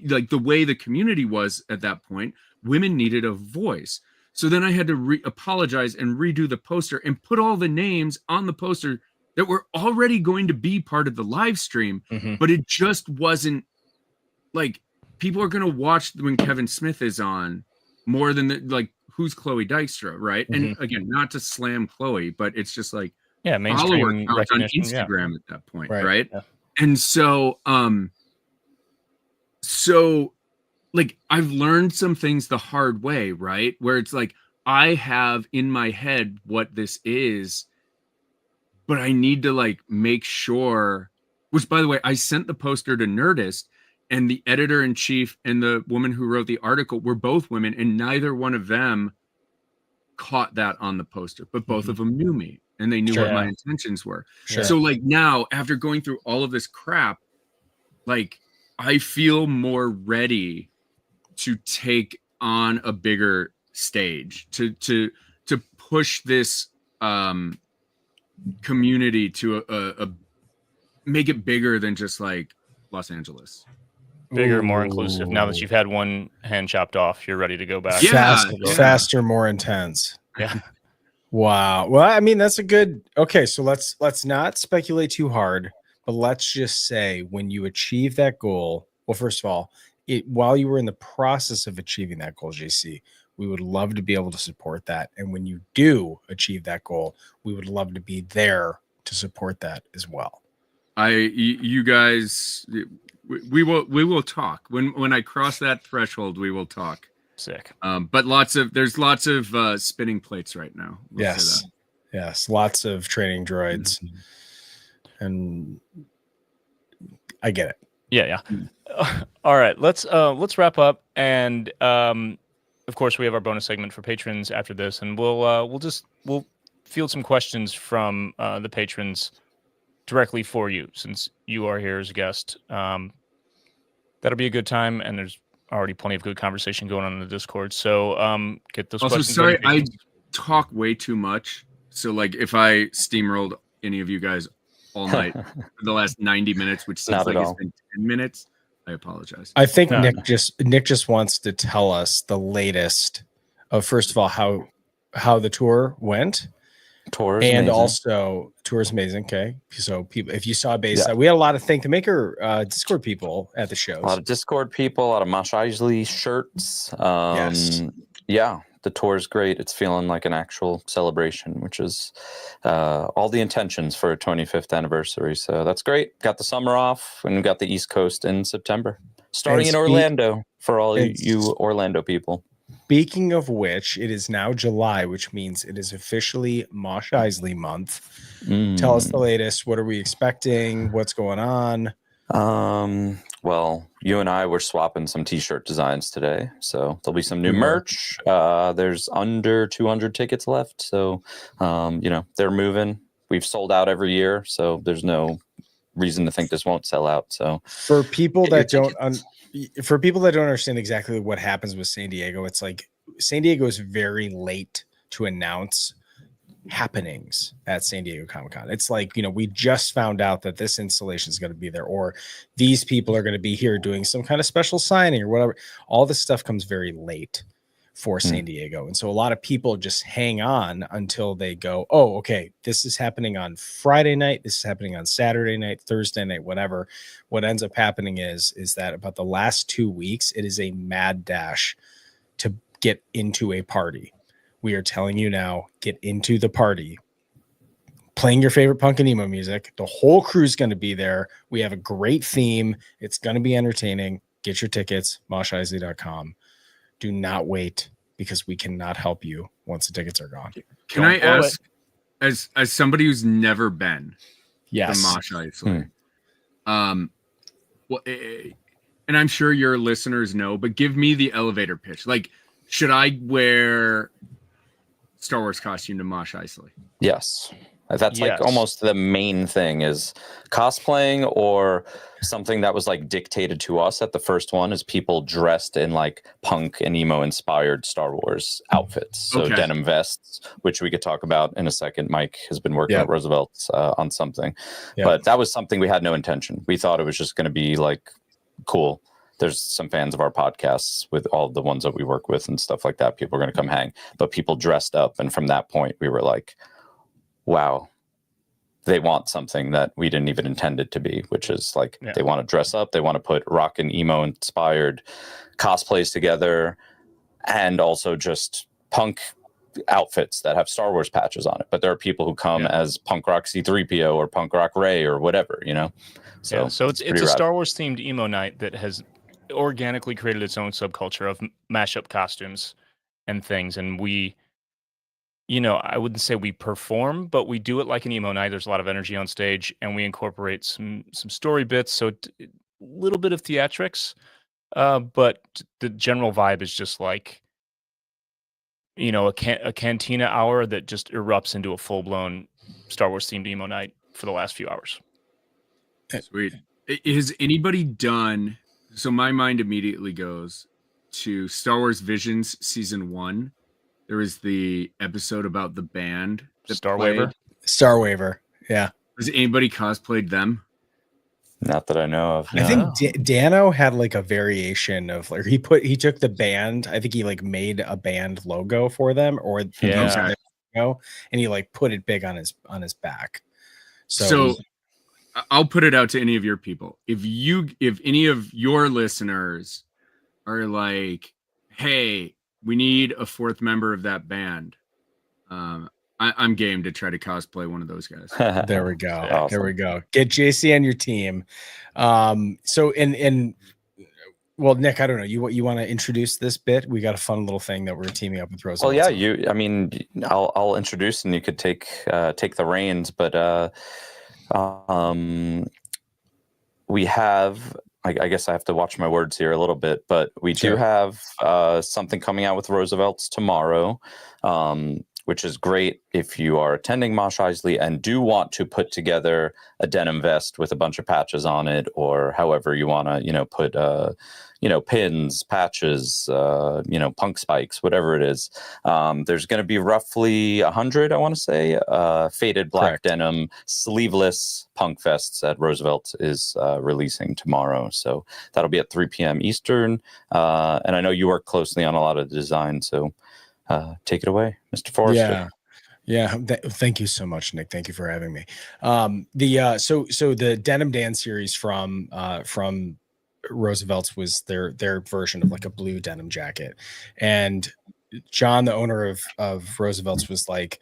[SPEAKER 4] like the way the community was at that point, women needed a voice. So then I had to apologize and redo the poster and put all the names on the poster that were already going to be part of the live stream, but it just wasn't like people are going to watch when Kevin Smith is on more than like who's Chloe Dykstra, right? And again, not to slam Chloe, but it's just like
[SPEAKER 1] mainstream
[SPEAKER 4] follower on Instagram at that point, right? Yeah. And so like I've learned some things the hard way, right? Where it's like I have in my head what this is, but I need to like make sure, which by the way, I sent the poster to Nerdist and the editor-in-chief and the woman who wrote the article were both women and neither one of them caught that on the poster, but both of them knew me and they knew what my intentions were. So like now after going through all of this crap, like I feel more ready to take on a bigger stage, to push this community to a make it bigger than just like Los Angeles.
[SPEAKER 1] Bigger, more inclusive. Now that you've had one hand chopped off, you're ready to go back.
[SPEAKER 3] Faster, more intense.
[SPEAKER 1] Yeah.
[SPEAKER 3] Wow. Well, I mean, that's a good. Okay, so let's not speculate too hard, but let's just say when you achieve that goal. Well, first of all, while you were in the process of achieving that goal, JC, we would love to be able to support that. And when you do achieve that goal, we would love to be there to support that as well.
[SPEAKER 4] You guys, we will talk when I cross that threshold. We will talk.
[SPEAKER 1] Sick.
[SPEAKER 4] But there's lots of spinning plates right now.
[SPEAKER 3] Yes, lots of training droids, and I get it.
[SPEAKER 1] Yeah. All right, let's wrap up, and of course we have our bonus segment for patrons after this, and we'll field some questions from the patrons directly for you since you are here as a guest. That'll be a good time, and there's already plenty of good conversation going on in the Discord. So get those questions.
[SPEAKER 4] Sorry, I talk way too much. So like if I steamrolled any of you guys all night for the last 90 minutes, which seems like it's been 10 minutes, I apologize.
[SPEAKER 3] I think Nick just wants to tell us the latest of, first of all, how the tour went.
[SPEAKER 2] Tour is
[SPEAKER 3] and
[SPEAKER 2] amazing.
[SPEAKER 3] Also tour is amazing. Okay, so people, if you saw base, we had a lot of Thank the Maker Discord people at the shows.
[SPEAKER 2] A lot of Discord people, a lot of Mosh Isley shirts. Yeah, the tour is great. It's feeling like an actual celebration, which is all the intentions for a 25th anniversary. So that's great. Got the summer off, and we got the East Coast in September, starting in Orlando for all you Orlando people.
[SPEAKER 3] Speaking of which, it is now July, which means it is officially Mosh Isley month. Tell us the latest. What are we expecting? What's going on?
[SPEAKER 2] Well, you and I were swapping some t-shirt designs today, so there'll be some new merch. There's under 200 tickets left, so they're moving. We've sold out every year, so there's no reason to think this won't sell out. So
[SPEAKER 3] for people that don't understand exactly what happens with San Diego, it's like San Diego is very late to announce happenings at San Diego Comic-Con. It's like, we just found out that this installation is going to be there, or these people are going to be here doing some kind of special signing or whatever. All this stuff comes very late for San Diego. And so a lot of people just hang on until they go, oh, okay, this is happening on Friday night. This is happening on Saturday night, Thursday night, whatever. What ends up happening is that about the last 2 weeks, it is a mad dash to get into a party. We are telling you now, get into the party, playing your favorite punk and emo music. The whole crew's going to be there. We have a great theme. It's going to be entertaining. Get your tickets, moshisley.com. Do not wait, because we cannot help you once the tickets are gone.
[SPEAKER 4] Can I ask, as somebody who's never been to Mosh Isley, well, and I'm sure your listeners know, but give me the elevator pitch. Like, should I wear Star Wars costume to Mosh Isley?
[SPEAKER 2] Yes. That's like almost the main thing, is cosplaying, or something that was like dictated to us at the first one is people dressed in like punk and emo inspired Star Wars outfits. So denim vests, which we could talk about in a second. Mike has been working at Roosevelt's on something, but that was something we had no intention. We thought it was just going to be like cool. There's some fans of our podcasts with all the ones that we work with and stuff like that. People are going to come hang, but people dressed up. And from that point, we were like, wow, they want something that we didn't even intend it to be, which is like they want to dress up. They want to put rock and emo inspired cosplays together, and also just punk outfits that have Star Wars patches on it. But there are people who come as punk rock C-3PO or punk rock Rey or whatever, So,
[SPEAKER 1] so it's a Star Wars themed emo night that has organically created its own subculture of mashup costumes and things. And we, I wouldn't say we perform, but we do it like an emo night. There's a lot of energy on stage, and we incorporate some story bits. So a little bit of theatrics, but the general vibe is just like, a Cantina hour that just erupts into a full-blown Star Wars themed emo night for the last few hours.
[SPEAKER 4] Sweet. Has anybody done, so my mind immediately goes to Star Wars Visions Season 1. There was the episode about the band.
[SPEAKER 1] Star Waver.
[SPEAKER 3] Yeah.
[SPEAKER 4] Has anybody cosplayed them?
[SPEAKER 2] Not that I know of. No.
[SPEAKER 3] I think Dano had like a variation of like he took the band. I think he like made a band logo for them, or logo, and he like put it big on his back.
[SPEAKER 4] So I'll put it out to any of your people. If any of your listeners are like, hey, we need a fourth member of that band, I'm game to try to cosplay one of those guys.
[SPEAKER 3] There we go.
[SPEAKER 2] Awesome.
[SPEAKER 3] There we go. Get JC on your team. Well, Nick, I don't know. You want to introduce this bit? We got a fun little thing that we're teaming up with Roosevelt.
[SPEAKER 2] Well, yeah, I'll introduce, and you could take the reins, but we have, I guess I have to watch my words here a little bit, but we do have something coming out with Roosevelt's tomorrow, which is great if you are attending Mosh Isley and do want to put together a denim vest with a bunch of patches on it, or however you want to, put, pins, patches, punk spikes, whatever it is. There's going to be roughly 100, I want to say, faded black denim sleeveless punk vests that Roosevelt is releasing tomorrow. So that'll be at 3 p.m. Eastern. And I know you work closely on a lot of the design, so take it away, Mr. Forrester.
[SPEAKER 3] Yeah. Thank you so much, Nick. Thank you for having me. So the Denim Dan series from Roosevelt's was their version of like a blue denim jacket, and John, the owner of Roosevelt's, was like,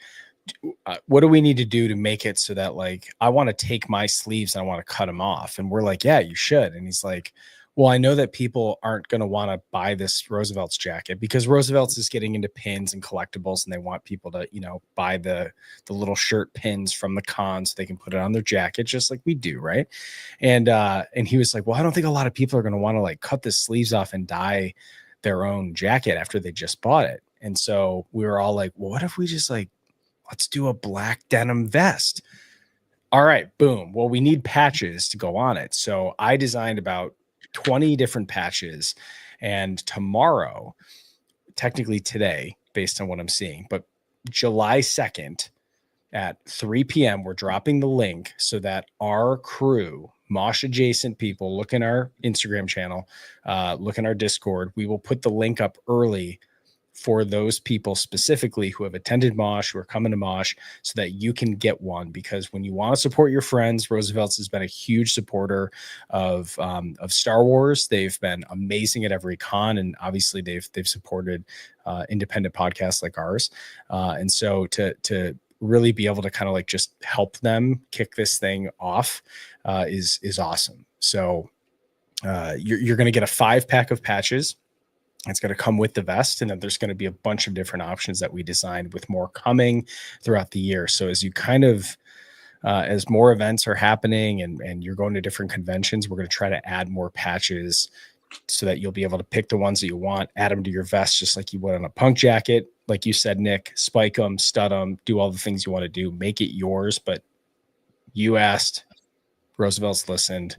[SPEAKER 3] what do we need to do to make it so that like I want to take my sleeves and I want to cut them off? And we're like, yeah, you should. And he's like, well, I know that people aren't going to want to buy this Roosevelt's jacket because Roosevelt's is getting into pins and collectibles, and they want people to, buy the little shirt pins from the con so they can put it on their jacket, just like we do, right? And he was like, well, I don't think a lot of people are going to want to like cut the sleeves off and dye their own jacket after they just bought it. And so we were all like, well, what if we just like, let's do a black denim vest? All right, boom. Well, we need patches to go on it. So I designed about 20 different patches, and tomorrow, technically today, based on what I'm seeing, but July 2nd, at 3 p.m. We're dropping the link so that our crew, Mosh adjacent people, look in our Instagram channel, look in our Discord. We will put the link up early for those people specifically who have attended Mosh, who are coming to Mosh, so that you can get one. Because when you want to support your friends, Roosevelt's has been a huge supporter of Star Wars. They've been amazing at every con, and obviously they've supported independent podcasts like ours. And so to really be able to kind of like just help them kick this thing off is awesome. So you're going to get a 5-pack of patches. It's going to come with the vest, and then there's going to be a bunch of different options that we designed, with more coming throughout the year. So as you kind of, as more events are happening and you're going to different conventions, we're going to try to add more patches so that you'll be able to pick the ones that you want, add them to your vest, just like you would on a punk jacket. Like you said, Nick, spike them, stud them, do all the things you want to do, make it yours. But you asked, Roosevelt's listened.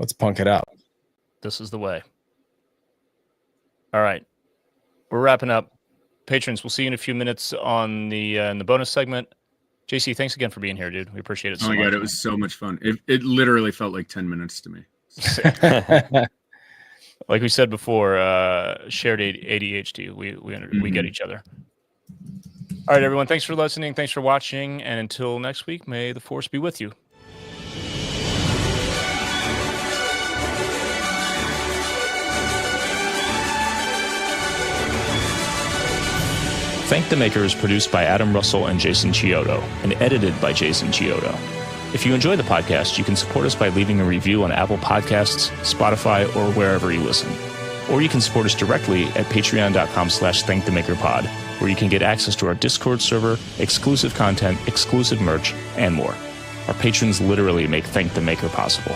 [SPEAKER 3] Let's punk it up.
[SPEAKER 1] This is the way. All right, we're wrapping up. Patrons, we'll see you in a few minutes on the in the bonus segment. JC, thanks again for being here, dude. We appreciate it so much.
[SPEAKER 4] Oh my God, it was so much fun. It literally felt like 10 minutes to me.
[SPEAKER 1] Like we said before, shared ADHD. We get each other. All right, everyone. Thanks for listening. Thanks for watching. And until next week, may the Force be with you. Thank the Maker is produced by Adam Russell and Jason Chiodo, and edited by Jason Chiodo. If you enjoy the podcast, you can support us by leaving a review on Apple Podcasts, Spotify, or wherever you listen. Or you can support us directly at patreon.com/thankthemakerpod, where you can get access to our Discord server, exclusive content, exclusive merch, and more. Our patrons literally make Thank the Maker possible.